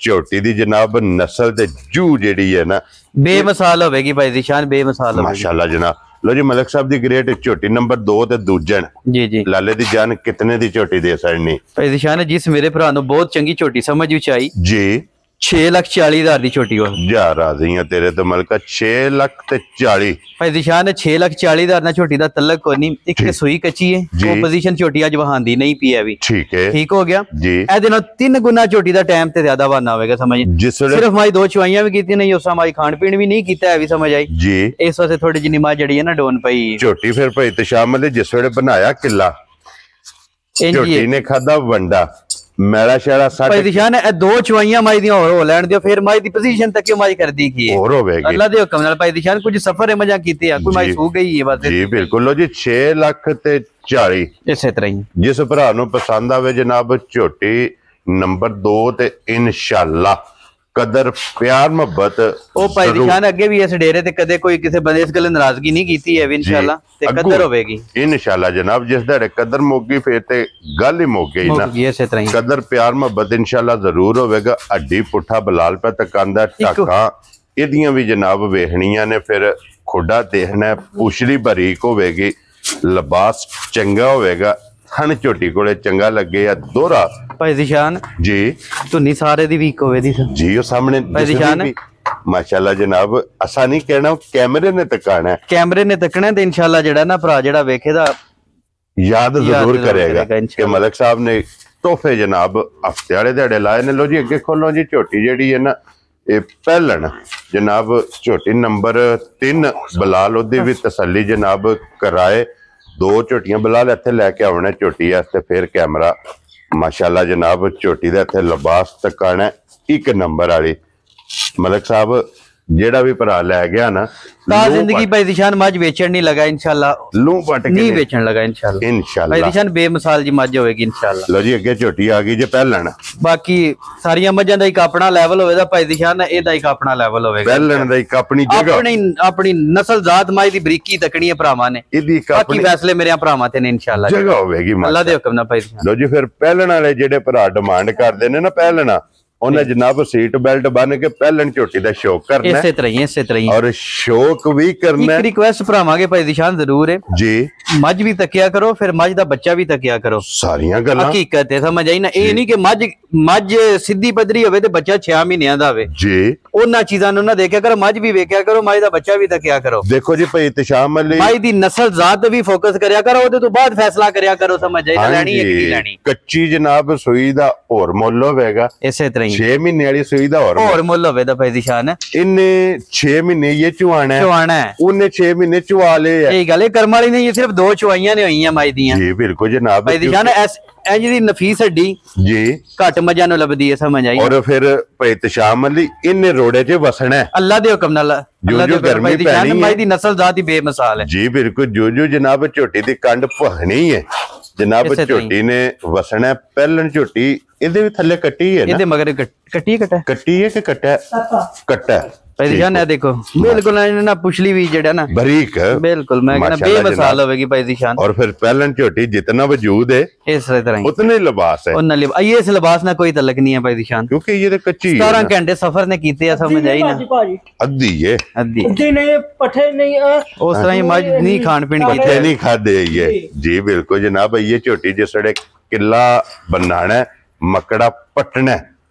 ਝੋਟੀ ਦੀ ਜਨਾਬ ਨਸਲ ਤੇ ਜੂ ਜਿਹੜੀ ਹੈ ਨਾ ਬੇਮਿਸਾਲ ਹੋਵੇਗੀ ਭਾਈ ਦੀ ਸ਼ਾਨ ਬੇਮਿਸਾਲ ਹੋਵੇਗੀ ਮਾਸ਼ਾਅੱਲਾ ਜਨਾਬ। ਲੋ ਜੀ ਮਲਕ ਸਾਹਿਬ ਦੀ ਗ੍ਰੇਟ ਝੋਟੀ ਨੰਬਰ 2 ਤੇ ਦੂਜਣ ਜੀ ਜੀ ਲਾਲੇ ਦੀ ਜਾਨ ਕਿਤਨੇ ਦੀ ਝੋਟੀ ਦੇ ਸੜਨੀ ਭਾਈ ਦੀ ਸ਼ਾਨ ਜਿਸ ਮੇਰੇ ਭਰਾ ਨੂੰ ਬਹੁਤ ਚੰਗੀ ਝੋਟੀ ਸਮਝ ਵਿੱਚ ਆਈ ਜੀ 6,40,000 ਦੀ ਝੋਟੀ ਉਹ ਜਾ ਰਾਜ਼ੀਆਂ ਤੇਰੇ ਤੇ ਮਲਕਾ 6 ਲੱਖ ਤੇ 40 ਭਾਈ ਦੀ ਸ਼ਾਨ 6,40,000 ਨਾਲ ਝੋਟੀ ਦਾ ਤਲਕ ਕੋਈ ਨਹੀਂ, ਇੱਕ ਤੇ ਸੂਈ ਕੱਚੀ ਹੈ ਜੀ। ਉਹ ਪੋਜੀਸ਼ਨ ਝੋਟੀ ਅੱਜ ਵਹਾਂਦੀ ਨਹੀਂ ਪਈ ਹੈ ਵੀ ਠੀਕ ਹੈ ਠੀਕ ਹੋ ਗਿਆ ਜੀ। ਇਹਦੇ ਨਾਲ 3 ਗੁਣਾ ਝੋਟੀ ਦਾ ਟਾਈਮ ਤੇ ਜ਼ਿਆਦਾ ਬਹਾਨਾ ਹੋਵੇਗਾ ਸਮਝ ਜਿਸ ਵੇਲੇ ਸਿਰਫ ਮਾਈ 2 ਚਵਾਈਆਂ ਵੀ ਕੀਤੀਆਂ ਨਹੀਂ, ਉਸਾ ਮਾਈ ਖਾਣ ਪੀਣ ਵੀ ਨਹੀਂ ਕੀਤਾ ਹੈ ਵੀ ਸਮਝ ਆਈ ਜੀ ਇਸ ਵਾਸਤੇ ਥੋੜੀ ਜਿਹੀ ਮਾਂ ਜਿਹੜੀ ਹੈ ਨਾ ਡੋਨ ਪਈ ਝੋਟੀ ਫਿਰ ਭਾਈ ਤਸ਼ਾਮਲ ਦੇ ਜਿਸ ਵੇਲੇ ਬਣਾਇਆ ਕਿੱਲਾ ਇੰਜੀ ਝੋਟੀ ਨੇ ਖਾਦਾ ਵੰਡਾ ਮੈਲਾ ਸ਼ੈਲਾ ਭਾਈ ਸੱਟ ਦੀ ਸ਼ਾਨ ਇਹ 2 ਚਵਾਈਆਂ ਮਾਈ ਦੀਆਂ ਹੋਰ ਹੋ ਲੈਣ ਦਿਓ ਫਿਰ ਮਾਈ ਦੀ ਪੋਜੀਸ਼ਨ ਤੱਕ ਮਾਈ ਕਰਦੀ ਕੀ ਹੈ ਹੋਰ ਹੋਵੇਗੀ ਅੱਲਾ ਦੇ ਹੁਕਮ ਨਾਲ ਭਾਈ ਦੀ ਸ਼ਾਨ ਕੁਝ ਸਫਰ ਮਜ਼ਾ ਕੀਤੇ ਆ ਕੋਈ ਮਾਈ ਜੀ। ਸੂ ਗਈ ਹੈ ਬਸ ਜੀ ਬਿਲਕੁਲ ਲੋ ਜੀ 6 ਲੱਖ ਤੇ 40 ਇਸੇ ਤਰ੍ਹਾਂ ਹੀ ਜਿਸ ਭਰਾ ਨੂੰ ਪਸੰਦ ਆਵੇ ਜਨਾਬ ਝੋਟੀ ਨੰਬਰ 2 ਤੇ ਇਨਸ਼ਾਅੱਲਾ ਕਦਰ ਪਿਆਰ ਮੁਹੱਬਤ ਉਹ ਭਾਈ ਦੀ ਸ਼ਾਨ ਅੱਗੇ ਵੀ ਇਸ ਡੇਰੇ ਤੇ ਕਦੇ ਕੋਈ ਕਿਸੇ ਬੰਦੇ ਇਸ ਗੱਲ ਨਾਰਾਜ਼ਗੀ ਨਹੀਂ ਕੀਤੀ ਹੈ ਵੀ ਇਨਸ਼ਾਅੱਲਾ ਤੇ ਕਦਰ ਹੋਵੇਗੀ ਇਨਸ਼ਾਅੱਲਾ ਜਨਾਬ ਜਿਸ ਦਾ ਕਦਰ ਮੁੱਕ ਗਈ ਫਿਰ ਤੇ ਗੱਲ ਹੀ ਮੁੱਕ ਗਈ ਨਾ ਮੁੱਕ ਗਈ ਇਸੇ ਤਰ੍ਹਾਂ ਹੀ ਕਦਰ ਪਿਆਰ ਮੁਹੱਬਤ ਇਨਸ਼ਾਅੱਲਾ ਜ਼ਰੂਰ ਹੋਵੇਗਾ। ਹੱਡੀ ਪੁੱਠਾ ਬਲਾਲ ਪੈ ਤਕਾਂਦਾ ਟਾਕਾਂ ਇਹਦੀਆਂ ਵੀ ਜਨਾਬ ਵੇਖਣੀਆਂ ਨੇ ਫਿਰ ਖੁੱਡਾ ਦੇਖਣਾ ਪੁਛੜੀ ਬਰੀਕ ਹੋਵੇਗੀ ਲਿਬਾਸ ਚੰਗਾ ਹੋਵੇਗਾ ਥਣ ਝੋਟੀ ਕੋਲੇ ਚੰਗਾ ਲੱਗੇ ਆ ਦੋਹਰਾ ਭਾਈ ਦੀ ਸ਼ਾਨ ਜੀ ਧੁੰਨੀ ਸਾਰੇ ਦੀ ਵੀਕ ਹੋਵੇ ਦੀ ਜੀ ਉਹ ਸਾਹਮਣੇ ਭਾਈ ਦੀ ਸ਼ਾਨ ਵੀ ਮਾਸ਼ਾਅੱਲਾ ਜਨਾਬ ਅਸਾਂ ਨਹੀਂ ਕਹਿਣਾ ਕੈਮਰੇ ਨੇ ਤਕਾਣਾ ਕੈਮਰੇ ਨੇ ਤੱਕਣਾ ਤੇ ਇਨਸ਼ਾਅੱਲਾ ਜਿਹੜਾ ਨਾ ਭਰਾ ਜਿਹੜਾ ਵੇਖੇਦਾ ਯਾਦ ਜ਼ਰੂਰ ਕਰੇਗਾ ਕਿ ਇਨਸ਼ਾਅੱਲਾ। ਮਲਕ ਸਾਹਿਬ ਨੇ ਤੋਹਫੇ ਜਨਾਬ ਹਫਤੇ ਵਾਲੇ ਦਿਹਾੜੇ ਲਾਏ ਨੇ। ਲੋ ਜੀ ਅੱਗੇ ਖੋਲੋ ਜੀ ਝੋਟੀ ਜਿਹੜੀ ਹੈ ਨਾ ਇਹ ਪਹਿਲਣ ਜਨਾਬ ਝੋਟੀ ਨੰਬਰ 3 ਬਲਾਲ ਉਹਦੀ ਵੀ ਤਸੱਲੀ ਜਨਾਬ ਕਰਾਏ। 2 ਝੋਟੀਆਂ ਬਲਾਲ ਇੱਥੇ ਲੈ ਕੇ ਆਉਣਾ ਝੋਟੀ ਵਾਸਤੇ ਫਿਰ ਕੈਮਰਾ ਮਾਸ਼ਾਅੱਲਾ ਜਨਾਬ ਝੋਟੀ ਦਾ ਇੱਥੇ ਲਿਬਾਸ ਤਕਾਣਾ 1 ਨੰਬਰ ਵਾਲੀ। ਮਲਕ ਸਾਹਿਬ ਜਿਹੜਾ ਵੀ ਭਰਾ ਲੈ ਗਿਆ ਨਾ ਤਾਂ ਜ਼ਿੰਦਗੀ ਭਾਈ ਦੀ ਸ਼ਾਨ ਮੱਝ ਵੇਚਣ ਨਹੀਂ ਲਗਾ ਇਨਸ਼ਾਅੱਲਾ ਲੂ ਪਟ ਕੇ ਨਹੀਂ ਵੇਚਣ ਲਗਾ ਇਨਸ਼ਾਅੱਲਾ ਭਾਈ ਇਨਸ਼ਾਅੱਲਾ। ਦੀ ਸ਼ਾਨ ਬੇਮਿਸਾਲ ਜੀ ਮੱਝ ਹੋਵੇਗੀ ਇਨਸ਼ਾਅੱਲਾ। ਲੋ ਜੀ ਅੱਗੇ ਝੋਟੀ ਆ ਗਈ ਜੇ ਪਹਿਲਣ ਬਾਕੀ ਸਾਰੀਆਂ ਮੱਝਾਂ ਦਾ ਇੱਕ ਆਪਣਾ ਲੈਵਲ ਹੋਵੇਗਾ ਭਾਈ ਦੀ ਸ਼ਾਨ ਇਹਦਾ ਇੱਕ ਆਪਣਾ ਲੈਵਲ ਹੋਵੇਗਾ ਪਹਿਲਣ ਦਾ ਇੱਕ ਆਪਣੀ ਜਗ੍ਹਾ ਆਪਣੀ ਨਸਲ ਜ਼ਾਤ ਮਾਈ ਦੀ ਬਰੀਕੀ ਤੱਕਣੀ ਹੈ ਭਰਾਵਾਂ ਨੇ ਇਹਦੀ ਇੱਕ ਬਾਕੀ ਆਪਣੀ ਫੈਸਲੇ ਮੇਰੇ ਭਰਾਵਾਂ ਤੇ ਨੇ ਇਨਸ਼ਾਅੱਲਾ ਜਗ੍ਹਾ ਹੋਵੇਗੀ ਅੱਲਾ ਦੇ ਹੁਕਮ ਨਾਲ ਭਾਈ ਦੀ ਸ਼ਾਨ। ਲੋ ਜੀ ਫਿਰ ਪਹਿਲਣ ਵਾਲੇ ਜਿਹੜੇ ਭਰਾ ਡਿਮਾਂਡ ਕਰਦੇ ਨੇ ਨਾ ਪਹਿਲਣਾ ਉਹਨੇ ਜਨਾਬ ਸੀਟ ਬੈਲਟ ਬੰਨ ਕੇ ਪਹਿਲਣ ਝੋਟੀ ਦਾ ਸ਼ੌਕ ਕਰਨਾ ਇਸੇ ਤਰ੍ਹਾਂ ਹੀ ਇਸੇ ਤਰ੍ਹਾਂ ਹੀ ਔਰ ਸ਼ੌਕ ਵੀ ਕਰਨਾ ਇੱਕ ਰਿਕੁਐਸਟ ਭਰਾਵਾਂਗੇ ਭਾਈ ਦੀ ਸ਼ਾਨ ਜ਼ਰੂਰ ਹੈ ਜੀ ਮੱਝ ਵੀ ਤੱਕਿਆ ਕਰੋ ਫਿਰ ਮੱਝ ਦਾ ਬੱਚਾ ਵੀ ਤੱਕਿਆ ਕਰੋ ਸਾਰੀਆਂ ਗੱਲਾਂ ਹਕੀਕਤ ਹੈ ਸਮਝ ਆਈ ਨਾ ਇਹ ਨਹੀਂ ਕਿ ਮੱਝ ਸਿੱਧੀ ਪੱਧਰੀ ਹੋਵੇ ਤੇ ਬੱਚਾ 6 ਮਹੀਨਿਆਂ ਦਾ ਹੋਵੇ ਜੀ ਉਹਨਾਂ ਚੀਜ਼ਾਂ ਨੂੰ ਨਾ ਦੇਖਿਆ ਕਰੋ ਮੱਝ ਵੀ ਵੇਖਿਆ ਕਰੋ ਮੱਝ ਦਾ ਬੱਚਾ ਵੀ ਤੱਕਿਆ ਕਰੋ ਦੇਖੋ ਜੀ ਭਾਈ ਇਤਸ਼ਾਮ ਅਲੀ ਮੱਝ ਦੀ ਨਸਲ ਜ਼ਾਤ ਤੇ ਵੀ ਫੋਕਸ ਕਰਿਆ ਕਰੋ ਉਹਦੇ ਤੋਂ ਬਾਅਦ ਫੈਸਲਾ ਕਰਿਆ ਕਰੋ ਸਮਝ ਆਈ ਨਾ ਲੈਣੀ ਹੈ ਕਿ ਨਹੀਂ ਲੈਣੀ ਕੱਚੀ ਜਨਾਬ ਸੂਈ ਦਾ ਹੋਰ ਮੁੱਲ ਹੋਵੇਗਾ ਇਸੇ ਤਰ੍ਹਾਂ ਹੀ 6 ਮਹੀਨੇ ਵਾਲੀ ਸੂਈ ਦਾ ਹੋਰ ਮੁੱਲ ਹੋਵੇ ਤਾਂ ਭਾਈ ਦੀ ਸ਼ਾਨ ਇਹਨੇ 6 ਮਹੀਨੇ ਇਹ ਚੁਆਣਾ ਹੈ ਚਵਾਣਾ ਹੈ ਉਹਨੇ 6 ਮਹੀਨੇ ਚੁਆ ਲਏ ਆ ਇਹ ਗੱਲ ਇਹ ਕਰਮ ਵਾਲੀ ਨਹੀਂ ਇਹ ਸਿਰਫ 2 ਚਵਾਈਆਂ ਨੇ ਹੋਈਆਂ ਮੱਝ ਦੀਆਂ ਜੀ ਬਿਲਕੁਲ ਜਨਾਬ ਭਾਈ ਦੀ ਸ਼ਾਨ ਇਹ ਜਿਹੜੀ ਨਫੀਸ ਹੱਡੀ ਜੀ ਘੱਟ ਮੱਝਾਂ ਨੂੰ ਲੱਭਦੀ ਹੈ ਸਮਝ ਆਈ ਔਰ ਫਿਰ ਭਾਈ ਇਤਸ਼ਾਮ ਅਲੀ ਇਹਨੇ ਰੋੜੇ 'ਚ ਵਸਣਾ ਹੈ ਅੱਲਾ ਦੇ ਹੁਕਮ ਨਾਲ ਅੱਲਾ ਦੇ ਹੁਕਮ ਭਾਈ ਦੀ ਸ਼ਾਨ ਮੱਝ ਦੀ ਨਸਲ ਜ਼ਾਤ ਹੀ ਬੇਮਿਸਾਲ ਹੈ ਜੀ ਬਿਲਕੁਲ ਜੋ ਜਨਾਬ ਝੋਟੀ ਦੀ ਕੰਡ ਭਖਣੀ ਹੈ ਜਨਾਬ ਝੋਟੀ ਨੇ ਵਸਣਾ ਪਹਿਲਣ ਝੋਟੀ ਇਹਦੇ ਵੀ ਥੱਲੇ ਕੱਟੀ ਹੈ ਨਾ ਇਹਦੇ ਮਗਰ ਕੱਟੀ ਕੱਟੀ ਹੈ ਕਿ ਕੱਟਾ ਕੱਟਾ ਭਾਈ ਜਾਨ ਇਹ ਦੇਖੋ ਬਿਲਕੁਲ ਨਾ ਪੁਛਲੀ ਵੀ ਜਿਹੜਾ ਨਾ ਬਰੀਕ ਬਿਲकुल मैं कहना बेमिसाल होगी भाई दी शान और फिर पहलन झोटी जितना वजूद है इस तरह उतने लिबास है और ये इस लिबास ना कोई तलक नहीं है भाई दी शान क्योंकि ये तो कच्ची है 17 घंटे सफर ने कीते समझ आई ना अद्धी है अद्धी नहीं पठे नहीं उस तरह ही मज नहीं खान पीन पठे नहीं खादे ये जी बिल्कुल जनाब ये झोटी जिसड़े किला बनाना मकड़ा पटना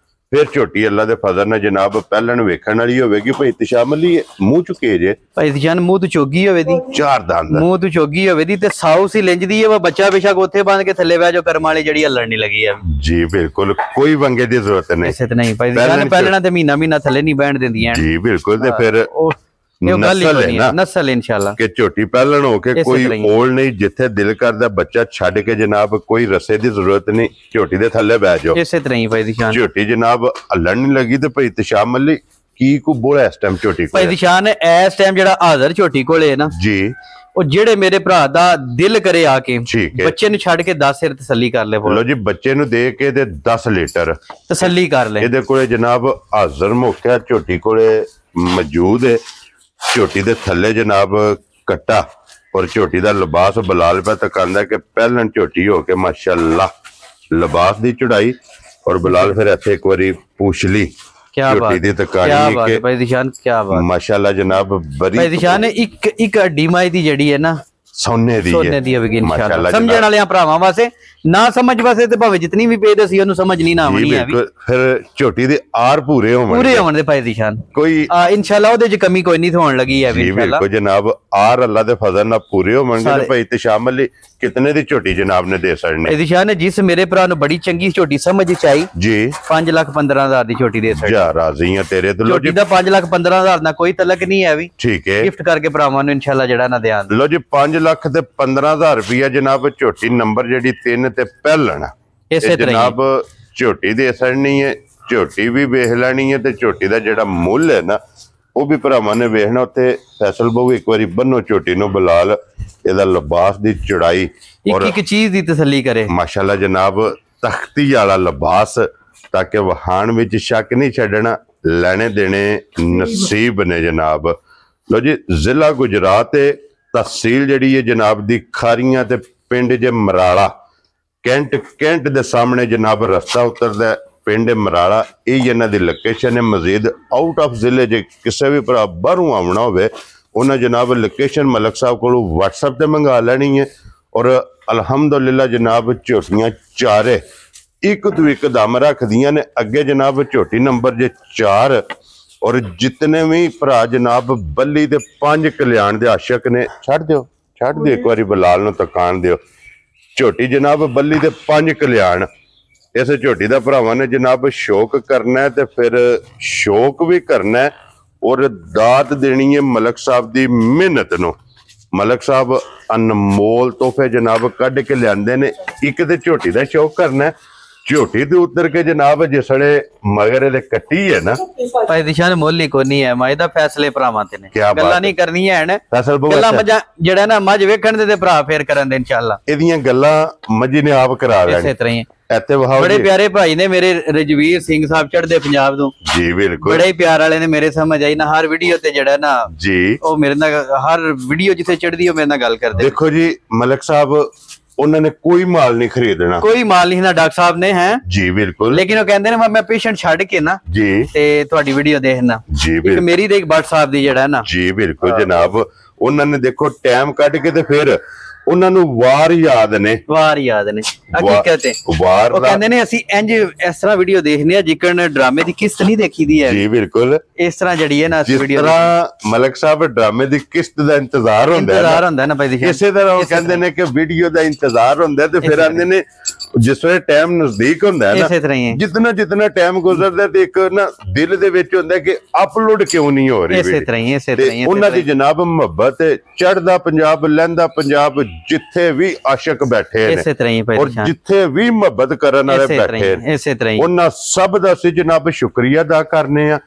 फिर झोटी अल्लाह दे फजल ने जनाब पहलन वेखण वाली होवेगी भाई इत्तिशाम अली मुंह चुके जे भाई जान मुंह तो चोगी होवे दी चार दांत मुंह तो चोगी होवे दी ते साउ सी लेंजदी है वो बच्चा बेशक ओथे बांध के थल्ले बह जो कर्म वाली जड़ी हल्लण नहीं लगी है जी बिल्कुल कोई वंगे दी जरूरत नहीं ऐसे तो नहीं भाई जान पहलना ते महीना महीना थल्ले नहीं बैठ देंदियां जी बिल्कुल ते फिर ਇਹ ਗੱਲ ਹੀ ਨਸਲ ਹੈ ਬਣੀ ਨਾ ਨਸਲ ਇਨਸ਼ਾਅੱਲਾ ਕਿ ਝੋਟੀ ਪਹਿਲਣ ਹੋ ਕੇ ਇਸੇ ਕੋਈ ਤਰ੍ਹਾਂ ਹੀ। ਓਲ ਨਹੀਂ, ਜਿੱਥੇ ਦਿਲ ਕਰਦਾ ਬੱਚਾ ਛੱਡ ਕੇ ਜਨਾਬ ਕੋਈ ਰਸੇ ਦੀ ਜ਼ਰੂਰਤ ਨਹੀਂ, ਝੋਟੀ ਦੇ ਥੱਲੇ ਬਹਿ ਜਾਓ। ਇਸੇ ਤਰ੍ਹਾਂ ਹੀ ਭਾਈ ਦੀ ਸ਼ਾਨ। ਝੋਟੀ ਜਨਾਬ ਹੱਲਣ ਨਹੀਂ ਲੱਗੀ ਤੇ ਭਾਈ ਇਤਸ਼ਾਮ ਮੱਲੀ ਕੀ ਕੋ ਬੋਲਾ ਇਸ ਟਾਈਮ ਝੋਟੀ ਭਾਈ ਕੋਲ ਦੀ ਸ਼ਾਨ ਇਸ ਟਾਈਮ ਜਿਹੜਾ ਹਾਜ਼ਰ ਝੋਟੀ ਕੋਲੇ ਹੈ ਨਾ, ਜੀ ਉਹ ਜਿਹੜੇ ਮੇਰੇ ਭਰਾ ਦਾ ਦਿਲ ਕਰੇ ਆ ਕੇ ਠੀਕ ਹੈ। ਬੱਚੇ ਨੂੰ ਛੱਡ ਕੇ 10 ਸਿਰ ਤਸੱਲੀ ਕਰ ਲੈ, ਲੋ ਜੀ ਬੱਚੇ ਨੂੰ ਦੇ ਕੇ ਤੇ 10 ਲੀਟਰ ਤਸੱਲੀ ਕਰ ਲੈ। ਇਹਦੇ ਕੋਲੇ ਜਨਾਬ ਹਾਜ਼ਰ ਮੌਕਿਆ ਝੋਟੀ ਕੋਲੇ ਮੌਜੂਦ ਹੈ। ਝੋਟੀ ਦੇ ਥੱਲੇ ਜਨਾਬ ਕੱਟਾ ਔਰ ਝੋਟੀ ਦਾ ਲਿਬਾਸ ਬਲਾਲ ਪੈ ਤਕਾਂਦਾ ਕਿ ਪਹਿਲਣ ਝੋਟੀ ਹੋ ਕੇ ਮਾਸ਼ਾਅੱਲਾ ਲਿਬਾਸ ਦੀ ਚੜਾਈ ਔਰ ਬਲਾਲ ਫਿਰ ਇੱਥੇ ਇੱਕ ਵਾਰੀ ਪੁੱਛ ਲਈ ਕਿਆ ਬਾਤ, ਝੋਟੀ ਦੀ ਕਿਆ ਤਕਾਣੀ ਬਾਤ ਕਿ ਭਾਈ ਦੀ ਸ਼ਾਨ, ਕਿਆ ਬਾਤ ਮਾਸ਼ਾਅੱਲਾ ਜਨਾਬ ਭਾਈ ਦੀ ਬਰੀ ਸ਼ਾਨ। ਇੱਕ ਹੱਡੀ ਮਾਈ ਦੀ ਜਿਹੜੀ ਹੈ ਨਾ ਸੋਨੇ ਦੀ ਸੋਨੇ ਦੀ ਹੋਵੇਗੀ ਇਨਸ਼ਾਅੱਲਾ। ਮਾਸ਼ਾਅੱਲਾ ਸਮਝਣ ਵਾਲਿਆਂ ਭਰਾਵਾਂ ਵਾਸਤੇ, ਨਾ ਸਮਝ ਵਾਸਤੇ ਤੇ ਭਾਵੇਂ ਜਿਤਨੀ ਵੀ ਪੇਦ ਸੀ ਉਹਨੂੰ ਸਮਝ ਨਹੀਂ ਨਾ ਆਉਣੀ ਹੈ ਵੀ ਫਿਰ ਝੋਟੀ ਦੇ ਆਰ ਪੂਰੇ ਪੂਰੇ ਹੋਣ ਦੇ ਭਾਈ ਦੀ ਸ਼ਾਨ। ਕੋਈ ਇਨਸ਼ਾਅੱਲਾ ਉਹਦੇ ਚ ਕਮੀ ਕੋਈ ਨਹੀਂ ਹੋਣ ਲੱਗੀ ਹੈ ਵੀ ਜੀ ਇਨਸ਼ਾਅੱਲਾ। ਬਿਲਕੁਲ ਜਨਾਬ ਆਰ ਅੱਲਾ ਦੇ ਫਜ਼ਲ ਨਾਲ ਪੂਰੇ ਹੋਣਗੇ ਸਾਰੇ। ਤੇ ਭਾਈ ਇਤਸ਼ਾਮ ਅਲੀ ਕਿਤਨੇ ਦੀ ਝੋਟੀ ਜਨਾਬ ਨੇ ਦੇ ਸੜਨੇ ਇਹਦੀ ਸ਼ਾਨ ਜਿਸ ਮੇਰੇ ਭਰਾ ਨੂੰ ਬੜੀ ਚੰਗੀ ਝੋਟੀ ਸਮਝ ਚ ਆਈ, ਜੀ 5,15,000 ਦੀ ਝੋਟੀ ਦੇ ਸਕਦੀ। ਜਾ ਰਾਜ਼ੀ ਆ ਤੇਰੇ ਦਿਲੋਂ ਝੋਟੀ ਜੀ ਦਾ 5,15,000 ਨਾਲ ਕੋਈ ਤਲਕ ਨਹੀਂ ਹੈ ਵੀ, ਠੀਕ ਹੈ। ਗਿਫਟ ਕਰਕੇ ਭਰਾਵਾਂ ਨੂੰ ਇਨਸ਼ਾਅੱਲਾ ਜਿਹੜਾ ਨਾ ਧਿਆਨ ਦੇ। ਲੋ ਜੀ 5 ਲੱਖ ਤੇ 15,000 ਰੁਪਇਆ ਜਨਾਬ ਝੋਟੀ ਨੰਬਰ ਜਿਹੜੀ 3 ਤੇ ਪਹਿਲਣ ਇਸੇ ਤਰ੍ਹਾਂ ਹੀ। ਜਨਾਬ ਝੋਟੀ ਦੇ ਸੜਨੀ ਹੈ, ਝੋਟੀ ਵੀ ਵੇਖ ਲੈਣੀ ਹੈ ਤੇ ਝੋਟੀ ਦਾ ਜਿਹੜਾ ਮੁੱਲ ਹੈ ਨਾ ਉਹ ਵੀ ਭਰਾਵਾਂ ਨੇ ਵੇਖਣਾ। ਉੱਥੇ ਫੈਸਲ ਬਹੁ ਇੱਕ ਵਾਰੀ ਬੰਨੋ ਝੋਟੀ ਨੂੰ ਬਲਾਲ, ਇਹਦਾ ਲਿਬਾਸ ਦੀ ਚੜਾਈ ਇੱਕ ਇੱਕ ਚੀਜ਼ ਦੀ ਤਸੱਲੀ ਕਰੇ ਮਾਸ਼ਾਅੱਲਾ ਜਨਾਬ ਤਖਤੀ ਵਾਲਾ ਲਿਬਾਸ, ਤਾਂ ਕਿ ਵਹਾਣ ਵਿੱਚ ਸ਼ੱਕ ਨਹੀਂ ਛੱਡਣਾ, ਲੈਣੇ ਦੇਣੇ ਨਸੀਬ ਨੇ ਜਨਾਬ। ਲੋ ਜੀ ਜ਼ਿਲ੍ਹਾ ਗੁਜਰਾਤ ਹੈ, ਤਹਿਸੀਲ ਜਿਹੜੀ ਹੈ ਜਨਾਬ ਦੀ ਖਾਰੀਆਂ ਤੇ ਪਿੰਡ ਜੇ ਮਰਾਲਾ, ਕੈਂਟ ਦੇ ਸਾਹਮਣੇ ਜਨਾਬ ਰਸਤਾ ਉਤਰਦਾ ਪਿੰਡ ਮਰਾਲਾ, ਇਹ ਇਹਨਾਂ ਦੀ ਲੋਕੇਸ਼ਨ ਹੈ। ਮਜ਼ੀਦ ਆਊਟ ਆਫ ਜ਼ਿਲ੍ਹੇ ਜੇ ਕਿਸੇ ਵੀ ਭਰਾ ਬਾਹਰੋਂ ਆਉਣਾ ਹੋਵੇ ਉਹਨਾਂ ਜਨਾਬ ਲੋਕੇਸ਼ਨ ਮਲਕ ਸਾਹਿਬ ਕੋਲੋਂ WhatsApp ਤੇ ਮੰਗਾ ਲੈਣੀ ਹੈ। ਔਰ ਅਲਹਮਦੁਲਿਲਾ ਜਨਾਬ ਝੋਟੀਆਂ ਚਾਰੇ ਇੱਕ ਤੋਂ ਇੱਕ ਦਮ ਰੱਖਦੀਆਂ ਨੇ। ਅੱਗੇ ਜਨਾਬ ਝੋਟੀ ਨੰਬਰ ਜੇ 4 ਔਰ ਜਿਤਨੇ ਵੀ ਭਰਾ ਜਨਾਬ ਬੱਲੀ ਦੇ 5 ਕਲਿਆਣ ਦੇ ਆਸ਼ਕ ਨੇ, ਛੱਡ ਦਿਓ ਇੱਕ ਵਾਰੀ ਬਲਾਲ ਨੂੰ ਤਕਾਨ ਦਿਓ। ਝੋਟੀ ਜਨਾਬ ਬੱਲੀ ਦੇ 5 ਕਲਿਆਣ, ਇਸ ਝੋਟੀ ਦਾ ਭਰਾਵਾਂ ਨੇ ਜਨਾਬ ਸ਼ੌਕ ਕਰਨਾ ਹੈ ਤੇ ਫਿਰ ਸ਼ੌਕ ਵੀ ਕਰਨਾ ਹੈ ਔਰ ਦਾਤ ਦੇਣੀ ਹੈ ਮਲਕ ਸਾਹਿਬ ਦੀ ਮਿਹਨਤ ਨੂੰ। ਮਲਕ ਸਾਹਿਬ ਅਨਮੋਲ ਤੋਹਫੇ ਜਨਾਬ ਕੱਢ ਕੇ ਲਿਆਂਦੇ ਨੇ। ਇੱਕ ਤੇ ਝੋਟੀ ਦਾ ਸ਼ੌਕ ਕਰਨਾ ਹੈ, ਝੋਟੀ ਤੇ ਉਤਰ ਕੇ ਜਨਾਬ ਜਿਸੜੇ ਮਗਰ ਇਹਦੇ ਕੱਟੀ ਹੈ ਨਾ ਭਾਈ ਦੀ ਸ਼ਾਨ ਮੁੱਲ ਹੀ ਕੋਈ ਨਹੀਂ ਹੈ। ਮਾਈ ਦਾ ਫੈਸਲੇ ਭਰਾਵਾਂ ਤੇ ਨੇ, ਕਿਆ ਬਾਤ ਗੱਲਾਂ ਨਹੀਂ ਕਰਨੀਆਂ ਹਨ। ਫੈਸਲ ਬਹੁਤ ਗੱਲਾਂ ਅੱਛਾ। ਮੱਝਾਂ ਜਿਹੜਾ ਨਾ ਮੱਝ ਵੇਖਣ ਦੇ ਤੇ ਭਰਾ ਫੇਰ ਕਰਨ ਦੇ ਇਨਸ਼ਾਅੱਲਾ। ਇਹਦੀਆਂ ਗੱਲਾਂ ਮੱਜੀ ਨੇ ਆਪ ਕਰਾ ਲੈਣੀ। ਇਸੇ ਤਰ੍ਹਾਂ ਹੀ ਇੱਥੇ ਵਹਾਓ ਬੜੇ ਜੀ। ਪਿਆਰੇ ਭਾਈ ਨੇ ਮੇਰੇ ਰਜਵੀਰ ਸਿੰਘ ਸਾਹਿਬ ਚੜ੍ਹਦੇ ਪੰਜਾਬ ਤੋਂ, ਜੀ ਬਿਲਕੁਲ ਬੜੇ ਹੀ ਪਿਆਰ ਵਾਲੇ ਨੇ, ਮੇਰੇ ਸਮਝ ਆਈ ਨਾ ਹਰ ਵੀਡੀਓ ਤੇ ਜਿਹੜਾ ਨਾ ਜੀ। ਉਹ ਮੇਰੇ ਨਾਲ ਹਰ ਵੀਡੀਓ ਜਿੱਥੇ ਚੜ੍ਹਦੀ ਉਹ ਮੇਰੇ ਨਾਲ ਗੱਲ ਕਰਦੇ। ਦੇਖੋ ਜੀ ਮਲਕ ਸਾਹਿਬ ਉਹਨਾਂ ਨੇ ਕੋਈ ਮਾਲ ਨਹੀਂ ਖਰੀਦਣਾ, ਕੋਈ ਮਾਲ ਨਹੀਂ ਨਾ ਡਾਕਟਰ ਸਾਹਿਬ ਨੇ ਹੈ ਜੀ ਬਿਲਕੁਲ, ਲੇਕਿਨ ਉਹ ਕਹਿੰਦੇ ਨੇ ਮੈਂ ਪੇਸ਼ੈਂਟ ਛੱਡ ਕੇ ਨਾ ਜੀ ਤੇ ਤੁਹਾਡੀ ਵੀਡੀਓ ਦੇਖਣਾ। ਜੀ ਇੱਕ ਬਿਲਕੁਲ, ਮੇਰੀ ਤੇ ਇੱਕ ਬੱਟ ਸਾਹਿਬ ਦੀ ਜਿਹੜਾ ਨਾ ਜੀ ਬਿਲਕੁਲ ਜਨਾਬ। ਉਹਨਾਂ ਨੇ ਦੇਖੋ ਟਾਈਮ ਕੱਢ ਕੇ ਤੇ ਫਿਰ ਉਹਨਾਂ ਨੂੰ ਵਾਰ ਯਾਦ ਨੇ, ਵਾਰ ਯਾਦ ਨੇ ਹਕੀਕਤ ਹੈ। ਵਾਰ ਉਹ ਦਾ ਕਹਿੰਦੇ ਨੇ ਅਸੀਂ ਇੰਜ ਇਸ ਤਰ੍ਹਾਂ ਵੀਡੀਓ ਦੇਖਦੇ ਆ ਜਿਕਣ ਡਰਾਮੇ ਦੀ ਕਿਸ਼ਤ ਨਹੀਂ ਦੇਖੀਦੀ ਹੈ, ਜੀ ਬਿਲਕੁਲ। ਇਸ ਤਰ੍ਹਾਂ ਜਿਹੜੀ ਹੈ ਨਾ ਜਿਸ ਵੀਡੀਓ ਤਰ੍ਹਾਂ ਮਲਕ ਸਾਹਿਬ ਡਰਾਮੇ ਦੀ ਕਿਸ਼ਤ ਦਾ ਇੰਤਜ਼ਾਰ ਹੁੰਦਾ ਹੈ ਇੰਤਜ਼ਾਰ ਹੁੰਦਾ ਨਾ ਭਾਈ ਦੀ ਇਸੇ ਤਰ੍ਹਾਂ ਉਹ ਕਹਿੰਦੇ ਨੇ ਕਿ ਵੀਡੀਓ ਦਾ ਇੰਤਜ਼ਾਰ ਹੁੰਦਾ ਤੇ ਫਿਰ ਆਂਦੇ ਨੇ ਜਿਸ ਵੇਲੇ ਟਾਈਮ ਨਜ਼ਦੀਕ ਹੁੰਦਾ ਹੈ ਨਾ, ਇਸੇ ਤਰ੍ਹਾਂ ਹੀ ਹੈ। ਜਿਤਨਾ ਟਾਈਮ ਗੁਜ਼ਰਦਾ ਤੇ ਇੱਕ ਨਾ ਦਿਲ ਦੇ ਵਿੱਚ ਹੁੰਦਾ ਕਿ ਅਪਲੋਡ ਕਿਉਂ ਨਹੀਂ ਹੋ ਰਹੀ ਇਸੇ ਤਰ੍ਹਾਂ ਹੀ ਇਸੇ ਤਰ੍ਹਾਂ ਹੀ ਉਹਨਾਂ ਦੀ ਜਨਾਬ ਮੁਹੱਬਤ ਚੜ੍ਹਦਾ ਪੰਜਾਬ ਲਹਿੰਦਾ ਪੰਜਾਬ ਜਿੱਥੇ ਵੀ ਆਸ਼ਿਕ ਬੈਠੇ ਨੇ ਇਸੇ ਤਰ੍ਹਾਂ ਹੀ ਭਾਈ ਔਰ ਜਿੱਥੇ ਵੀ ਮੁਹੱਬਤ ਕਰਨ ਵਾਲੇ ਬੈਠੇ ਨੇ ਇਸੇ ਤਰ੍ਹਾਂ ਹੀ ਉਹਨਾਂ ਸਭ ਦਾ ਅਸੀਂ ਜਨਾਬ ਸ਼ੁਕਰੀਆ ਅਦਾ ਕਰਨੇ ਆ।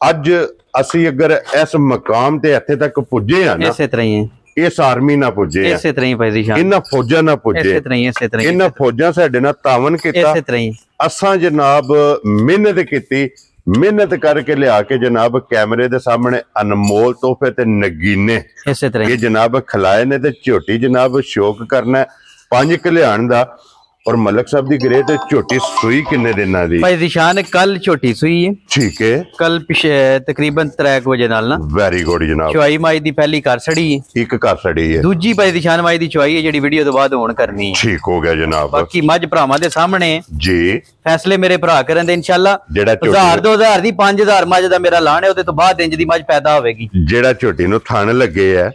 ਅੱਜ ਅਸੀਂ ਅਗਰ ਇਸ ਮਕਾਮ ਤੇ ਇੱਥੇ ਤੱਕ ਪੁੱਜੇ ਆ ਨਾ, ਇਸੇ ਤਰ੍ਹਾਂ ਹੀ ਇਸ ਆਰਮੀ ਨਾ ਪੁੱਜੇ ਆ, ਇਸੇ ਤਰ੍ਹਾਂ ਹੀ ਭਾਈ ਦੀ ਸ਼ਾਨ ਇਹਨਾਂ ਫੌਜਾਂ ਨਾ ਪੁੱਜੇ, ਇਸੇ ਤਰ੍ਹਾਂ ਹੀ ਇਸੇ ਤਰ੍ਹਾਂ ਹੀ ਇਹਨਾਂ ਫੌਜਾਂ ਸਾਡੇ ਨਾਲ ਤਾਵਨ ਕੀਤਾ। ਇਸੇ ਤਰ੍ਹਾਂ ਹੀ ਅਸਾਂ ਜਨਾਬ ਮਿਹਨਤ ਕੀਤੀ, ਮਿਹਨਤ ਕਰਕੇ ਲਿਆ ਕੇ ਜਨਾਬ ਕੈਮਰੇ ਦੇ ਸਾਹਮਣੇ ਅਨਮੋਲ ਤੋਹਫੇ ਤੇ ਨਗੀਨੇ ਇਸੇ ਤਰ੍ਹਾਂ ਇਹ ਜਨਾਬ ਖਿਲਾਏ ਨੇ ਤੇ ਝੋਟੀ ਜਨਾਬ ਸ਼ੌਕ ਕਰਨਾ 5 ਕਲਿਆਣ ਦਾ। ਔਰ ਮਲਕ ਸਾਹਿਬ ਦੀ ਗਰੇ ਤੇ ਝੋਟੀ ਸੂਈ ਕਿੰਨੇ ਦਿਨਾਂ ਦੀ? ਭਾਈ ਦੀ ਸ਼ਾਨ ਕੱਲ ਝੋਟੀ ਸੂਈ ਹੈ, ਠੀਕ ਹੈ, ਕੱਲ ਪਿਛੇ ਤਕਰੀਬਨ 3 ਵਜੇ ਨਾਲ ਨਾ ਵੈਰੀ ਗੁੱਡ ਜਨਾਬ। ਚੁਆਈ ਮਾਈ ਦੀ ਪਹਿਲੀ ਘਰ ਸੜੀ ਹੈ, ਇੱਕ ਘਰ ਸੜੀ ਹੈ, ਦੂਜੀ ਭਾਈ ਦੀ ਸ਼ਾਨ ਮਾਈ ਦੀ ਚੁਆਈ ਹੈ ਜਿਹੜੀ ਵੀਡੀਓ ਤੋਂ ਬਾਅਦ ਹੋਣ ਕਰਨੀ ਹੈ। ਠੀਕ ਹੋ ਗਿਆ ਜਨਾਬ ਬਾਕੀ ਮੱਝ ਭਰਾਵਾਂ ਦੇ ਸਾਹਮਣੇ ਜੀ। ਫੈਸਲੇ ਮੇਰੇ ਭਰਾ ਕਰਨ ਦੇ ਇਨਸ਼ਾਅੱਲਾ। ਜਿਹੜਾ 1000 2000 ਦੀ 5000 ਮੱਝ ਦਾ ਮੇਰਾ ਲਾਣ ਹੈ, ਉਹਦੇ ਤੋਂ ਬਾਅਦ ਇੰਜ ਦੀ ਮੱਝ ਪੈਦਾ ਹੋਵੇਗੀ। ਜਿਹੜਾ ਝੋਟੀ ਨੂੰ ਥਣ ਲੱਗੇ ਆ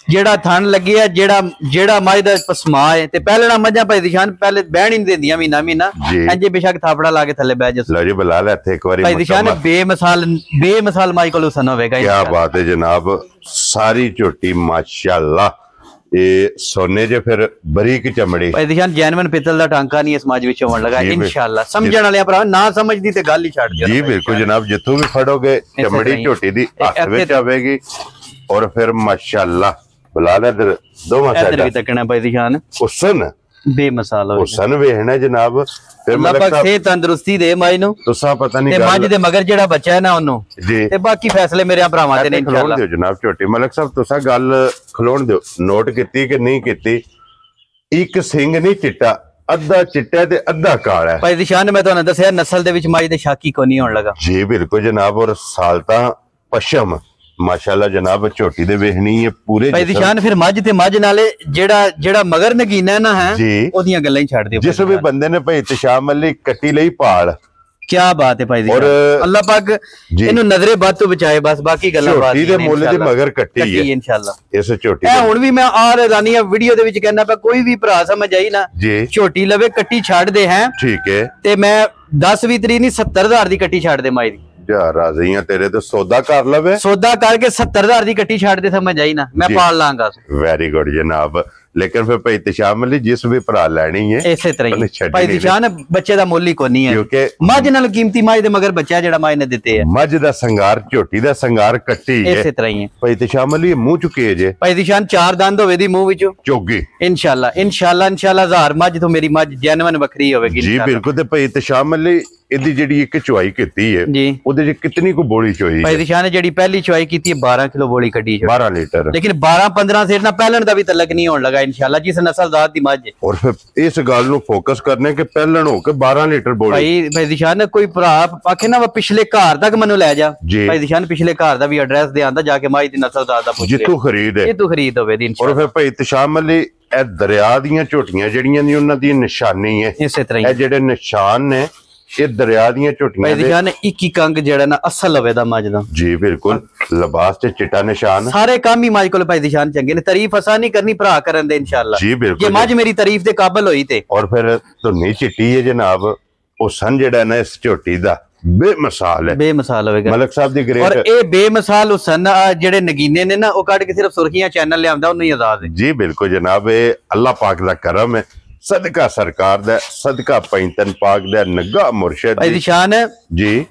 ਜਿਹੜਾ ਥਣ ਲੱਗਿਆ ਜਿਹੜਾ ਮੱਝ ਦਾ ਪਸਮਾ ਹੈ ਤੇ ਪਹਿਲਣਾ ਮੱਝਾਂ ਭਾਈ ਦਿਸ਼ਾਨ ਪਹਿਲੇ ਬਹਿਣ ਹੀ ਨਹੀਂ ਦਿੰਦੀਆਂ ਮਹੀਨਾ ਇੰਜੇ ਬੇਸ਼ੱਕ ਥਾਪੜਾ ਲਾ ਕੇ ਥੱਲੇ ਬਹਿ ਜਾ। ਲਓ ਜੀ ਬੁਲਾ ਲੈ ਇੱਥੇ ਇੱਕ ਵਾਰੀ ਭਾਈ ਦਿਸ਼ਾਨ ਬੇਮਿਸਾਲ ਮਾਈ ਕੋਲ ਹੁਸਨ ਹੋਵੇਗਾ। ਕੀ ਬਾਤ ਹੈ ਜਨਾਬ, ਸਾਰੀ ਝੋਟੀ ਮਾਸ਼ਾਅੱਲਾ ਇਹ ਸੋਨੇ ਜੇ ਫਿਰ ਬਰੀਕ ਚਮੜੀ। ਭਾਈ ਦਿਸ਼ਾਨ ਜੈਨੂਇਨ ਪਿੱਤਲ ਦਾ ਟਾਂਕਾ ਨਹੀਂ ਇਸ ਮੱਝ ਵਿੱਚ ਹੋਣ ਲੱਗਾ ਇਨਸ਼ਾਅੱਲਾ। ਸਮਝਣ ਵਾਲਿਆਂ ਭਰਾ ਨਾ ਸਮਝਦੀ ਤੇ ਗੱਲ ਹੀ ਛੱਡ ਦਿਓ ਜੀ। ਬਿਲਕੁਲ ਜਨਾਬ, ਜਿੱਥੋਂ ਵੀ ਫੜੋਗੇ ਚਮੜੀ ਝੋਟੀ ਦੀ ਹੱਥ ਵਿੱਚ ਆਵੇਗੀ ਔਰ ਫਿਰ ਮਾਸ਼ਾਅੱਲਾ ਬੁਲਾ ਲੈ ਦੋਵਾਂ ਸਾਈਡਾਂ ਵੀ ਤੱਕਣਾ ਭਾਈ ਦਿਸ਼ਾਨ ਹੁਸਨ ਬੇਮਿਸਾਲ ਹੋਵੇ। ਹੁਸਨ ਵੇਖਣਾ ਜਨਾਬ। ਫਿਰ ਅੱਲਾਹ ਪਾਕ ਸੇ ਤੰਦਰੁਸਤੀ ਦੇ ਮਾਈ ਨੂੰ। ਤੁਸਾਂ ਪਤਾ ਨਹੀਂ ਤੇ ਮੱਝ ਦੇ ਮਗਰ ਜਿਹੜਾ ਬੱਚਾ ਹੈ ਨਾ ਉਹਨੂੰ ਜੀ, ਤੇ ਬਾਕੀ ਫੈਸਲੇ ਮੇਰੇ ਭਰਾਵਾਂ ਦੇ ਨੇ ਇਨਸ਼ਾਅੱਲਾ। ਦਿਓ ਜਨਾਬ ਝੋਟੀ ਮਲਕ ਸਾਹਿਬ ਤੁਸਾਂ ਗੱਲ ਖਲੋਣ ਦਿਓ, ਨੋਟ ਕੀਤੀ ਕਿ ਨਹੀਂ ਕੀਤੀ। ਇੱਕ ਸਿੰਘ ਨਹੀਂ ਚਿੱਟਾ, ਅੱਧਾ ਚਿੱਟਾ ਤੇ ਅੱਧਾ ਕਾਲਾ ਹੈ। ਭਾਈ ਦਿਸ਼ਾਨ ਮੈਂ ਤੁਹਾਨੂੰ ਦੱਸਿਆ ਨਸਲ ਦੇ ਵਿੱਚ ਮੱਝ ਦੇ ਸ਼ਾਕੀ ਕੋ ਨਹੀਂ ਹੋਣ ਲੱਗਾ ਜੀ। ਬਿਲਕੁਲ ਜਨਾਬ, ਔਰ ਸਾਲਤਾ ਪਸ਼ਮ ਮਾਸ਼ਾਅੱਲਾ ਜਨਾਬ ਝੋਟੀ ਦੇ ਵੇਖਣੀ ਹੈ ਪੂਰੇ ਭਾਈ ਦਿਸ਼ਾਨ। ਫਿਰ ਮੱਝ ਤੇ ਮੱਝ ਨਾਲੇ ਜਿਹੜਾ ਮਗਰ ਨਗੀਨਾ ਨਾ ਹੈ ਉਹਦੀਆਂ ਗੱਲਾਂ ਹੀ ਛੱਡ ਦਿਓ। ਜਿਸ ਵੀ ਬੰਦੇ ਨੇ ਭਾਈ ਇਤਸ਼ਾਮ ਅਲੀ ਕੱਟੀ ਲਈ ਭਾਲ, ਕੀ ਬਾਤ ਹੈ ਭਾਈ ਦਿਸ਼ਾਨ। ਅੱਲਾਹ ਪਾਕ ਇਹਨੂੰ ਨਜ਼ਰੇ ਬਦ ਤੋਂ ਬਚਾਏ, ਬਸ ਬਾਕੀ ਗੱਲਾਂ ਬਾਤ ਝੋਟੀ ਦੇ ਮੁੱਲ ਦੇ ਮਗਰ ਕੱਟੀ ਹੈ ਇਨਸ਼ਾਅੱਲਾ। ਇਸ ਝੋਟੀ ਇਹ ਹੁਣ ਵੀ ਮੈਂ ਰਾਨੀਆ ਵੀਡੀਓ ਦੇ ਵਿੱਚ ਕਹਿੰਦਾ ਪਿਆ, ਕੋਈ ਵੀ ਭਰਾ ਸਮਝ ਆਈ ਨਾ ਝੋਟੀ ਲਵੇ ਕੱਟੀ ਛੱਡ ਦੇ ਹੈ ਠੀਕ ਹੈ। ਤੇ ਮੈਂ 10-20 ਤਰੀ ਨਹੀਂ 70,000 ਦੀ ਕੱਟੀ ਛੱਡ ਦੇ ਮਾਈ ਦੀ। ਰਾਜ਼ੀਆਂ ਤੇਰੇ ਤੇ ਸੌਦਾ ਕਰ ਲਵੇ, ਸੌਦਾ ਕਰਕੇ 70,000 ਦੀ ਕੱਟੀ ਛੱਡ ਦੇ, ਸਮਝ ਆਈ ਨਾ, ਮੈਂ ਪਾਲ ਲਾਂਗਾ। ਵੈਰੀ ਗੁੱਡ ਜਨਾਬ। ਲੇਕਿਨ ਫਿਰ ਭਾਈ ਇਤਸ਼ਾਮ ਅਲੀ ਜਿਸ ਵੀ ਭਰਾ ਲੈਣੀ ਹੈ ਇਸੇ ਤਰ੍ਹਾਂ ਹੀ ਭਾਈ ਦਿਸ਼ਾਨ ਬੱਚੇ ਦਾ ਮੁੱਲ ਹੀ ਕੋਈ ਨਹੀਂ ਹੈ, ਕਿਉਂਕਿ ਮੱਝ ਨਾਲ ਕੀਮਤੀ ਮੱਝ ਦੇ ਮਗਰ ਬੱਚਾ ਜਿਹੜਾ ਮਾਈ ਨੇ ਦਿੱਤੇ ਹੈ। ਮੱਝ ਦਾ ਸੰਗਾਰ ਝੋਟੀ ਦਾ ਸੰਗਾਰ ਕੱਟੀ ਹੈ ਇਸੇ ਤਰ੍ਹਾਂ ਹੀ ਹੈ। ਭਾਈ ਇਤਸ਼ਾਮ ਅਲੀ ਮੂੰਹ ਚੁੱਕੇ ਜੇ ਭਾਈ ਦਿਸ਼ਾਨ 4 ਦੰਦ ਹੋਵੇ ਦੀ ਮੂੰਹ ਵਿੱਚੋਂ ਚੋਗੀ ਇਨਸ਼ਾਅੱਲਾ 1000 ਮੱਝ ਤੋਂ ਮੇਰੀ ਮੱਝ ਜੈਨੂਇਨ ਵੱਖਰੀ ਹੋਵੇਗੀ ਜੀ। ਬਿਲਕੁਲ। ਤੇ ਭਾਈ ਇਤਸ਼ਾਮ ਅਲੀ ਇਹਦੀ ਜਿਹੜੀ ਇੱਕ ਚੁਆਈ ਕੀਤੀ ਹੈ ਉਹਦੇ ਚ ਕਿੰਨੀ ਕੁ ਬੋਲੀ ਚੋਈ? ਭਾਈ ਦਿਸ਼ਾਨ ਨੇ ਜਿਹੜੀ ਪਹਿਲੀ ਚੁਆਈ ਕੀਤੀ ਹੈ 12 ਕਿਲੋ ਬੋਲੀ ਕੱਢੀ ਹੈ, 12 ਲੀਟਰ। ਲੇਕਿਨ 12-15 ਸਿਰ ਨਾਲ ਪਹਿਲਣ ਦਾ ਵੀ ਤਲਕ ਨਹੀਂ ਹੋਣ ਲੱਗਾ ਇਨਸ਼ਾਅੱਲਾ, ਜਿਸ ਨਸਲ ਜ਼ਾਤ ਦੀ ਮੱਝ। ਔਰ ਫਿਰ ਇਸ ਗੱਲ ਨੂੰ ਫੋਕਸ ਕਰਨੇ ਕਿ ਪਹਿਲਣ ਹੋ ਕੇ 12 ਲੀਟਰ ਬੋਲੀ। ਭਾਈ ਦਿਸ਼ਾਨ ਕੋਈ ਭਰਾ ਆਖੇ ਨਾ ਪਿਛਲੇ ਘਰ ਤੱਕ ਮੈਨੂੰ ਲੈ ਜਾ, ਭਾਈ ਦਿਸ਼ਾਨ ਪਿਛਲੇ ਘਰ ਦਾ ਵੀ ਐਡਰੈਸ ਦੇ ਆਂਦਾ, ਜਾ ਕੇ ਮਾਈ ਦੀ ਨਸਲ ਜ਼ਾਤ ਦਾ ਪੁੱਛ ਲੈ, ਜਿੱਥੋਂ ਖਰੀਦ ਹੈ ਜਿੱਥੋਂ ਖਰੀਦ ਹੋਵੇ ਦੀ ਇਨਸ਼ਾਅੱਲਾ। ਔਰ ਫਿਰ ਭਾਈ ਇਤਸ਼ਾਮ ਅਲੀ ਇਹ ਦਰਿਆ ਦੀਆਂ ਝੋਟੀਆਂ ਜਿਹੜੀਆਂ ਨੇ ਉਹਨਾਂ ਦੀ ਨਿਸ਼ਾਨੀ ਹੈ, ਇਸੇ ਤਰ੍ਹਾਂ ਇਹ ਜਿਹੜੇ ਨਿਸ਼ਾਨ ਨੇ ਇਹ ਦਰਿਆ ਦੀਆਂ ਝੋਟੀਆਂ ਭਾਈ ਦਿਸ਼ਾਨ ਇੱਕ ਕੰਗ ਜਿਹੜਾ ਨਾ ਅਸਲ ਹੋਵੇ ਦਾ ਮੱਝ ਦਾ ਜੀ। ਬਿਲਕੁਲ। ਲਿਬਾਸ ਤੇ ਚਿੱਟਾ ਨਿਸ਼ਾਨ, ਸਾਰੇ ਕੰਮ ਹੀ ਮੱਝ ਕੋਲ ਭਾਈ ਦਿਸ਼ਾਨ ਚੰਗੇ ਨੇ। ਤਾਰੀਫ ਅਸਾਂ ਨਹੀਂ ਕਰਨੀ ਭਰਾ ਕਰਨ ਦੇ ਇਨਸ਼ਾਅੱਲਾ ਜੀ। ਬਿਲਕੁਲ। ਜੇ ਮੱਝ ਮੇਰੀ ਤਾਰੀਫ ਦੇ ਕਾਬਲ ਹੋਈ ਤੇ। ਔਰ ਫਿਰ ਧੁੰਨੀ ਚਿੱਟੀ ਹੈ ਜਨਾਬ, ਉਹ ਸਨ ਜਿਹੜਾ ਨਾ ਇਸ ਝੋਟੀ ਦਾ ਬੇਮਿਸਾਲ ਹੈ, ਬੇਮਿਸਾਲ ਹੋਵੇਗਾ ਮਲਕ ਸਾਹਿਬ ਦੀ ਗ੍ਰੇਟ। ਔਰ ਇਹ ਬੇਮਿਸਾਲ ਹੁਸਨ ਜਿਹੜੇ ਨਗੀਨੇ ਨੇ ਨਾ ਉਹ ਕੱਢ ਕੇ ਸਿਰਫ ਸੁਰਖੀਆਂ ਚੈਨਲ ਲਿਆਉਂਦਾ, ਉਹਨੂੰ ਹੀ ਆਜ਼ਾਦ ਹੈ ਜੀ। ਬਿਲਕੁਲ ਜਨਾਬ, ਇਹ ਅੱਲਾਹ ਪਾਕ ਦਾ ਕਰਮ ਹੈ, ਸਦਕਾ ਸਰਕਾਰ ਦਾ, ਸਦਕਾ ਪੈਂਤਨ ਪਾਕ ਦਾ, ਨਗਾ ਮੁਰਸ਼ਿਦ ਭਾਈ ਦਿਸ਼ਾਨ ਜੀ।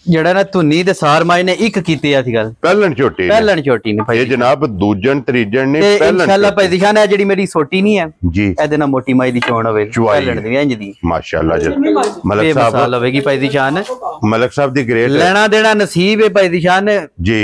ਜਿਹੜਾ ਨਾ ਧੁੰਨੀ ਦੇ ਸਾਰ ਮਾਈ ਨੇ ਇੱਕ ਕੀਤੀ ਆ ਸੀ ਗੱਲ ਪਹਿਲਣ ਝੋਟੀ ਨੇ ਭਾਈ ਇਹ ਜਨਾਬ ਦੂਜਨ ਤਰੀਜਨ ਨੇ ਪਹਿਲਣ। ਇਨਸ਼ਾਅੱਲਾ ਭਾਈ ਦਿਸ਼ਾਨ ਹੈ ਜਿਹੜੀ ਮੇਰੀ ਸੋਟੀ ਨਹੀਂ ਹੈ ਜੀ, ਇਹਦੇ ਨਾਲ ਮੋਟੀ ਮਾਈ ਦੀ ਚੋਣ ਹੋਵੇ ਪਹਿਲਣ ਦੀ ਇੰਜ ਦੀ ਮਾਸ਼ਾਅੱਲਾ ਜੀ। ਮਲਕ ਸਾਹਿਬ ਹੋਵੇਗੀ ਭਾਈ ਦਿਸ਼ਾਨ, ਮਲਕ ਸਾਹਿਬ ਦੀ ਗ੍ਰੇਟ ਲੈਣਾ ਦੇਣਾ ਨਸੀਬ ਹੈ ਭਾਈ ਦਿਸ਼ਾਨ।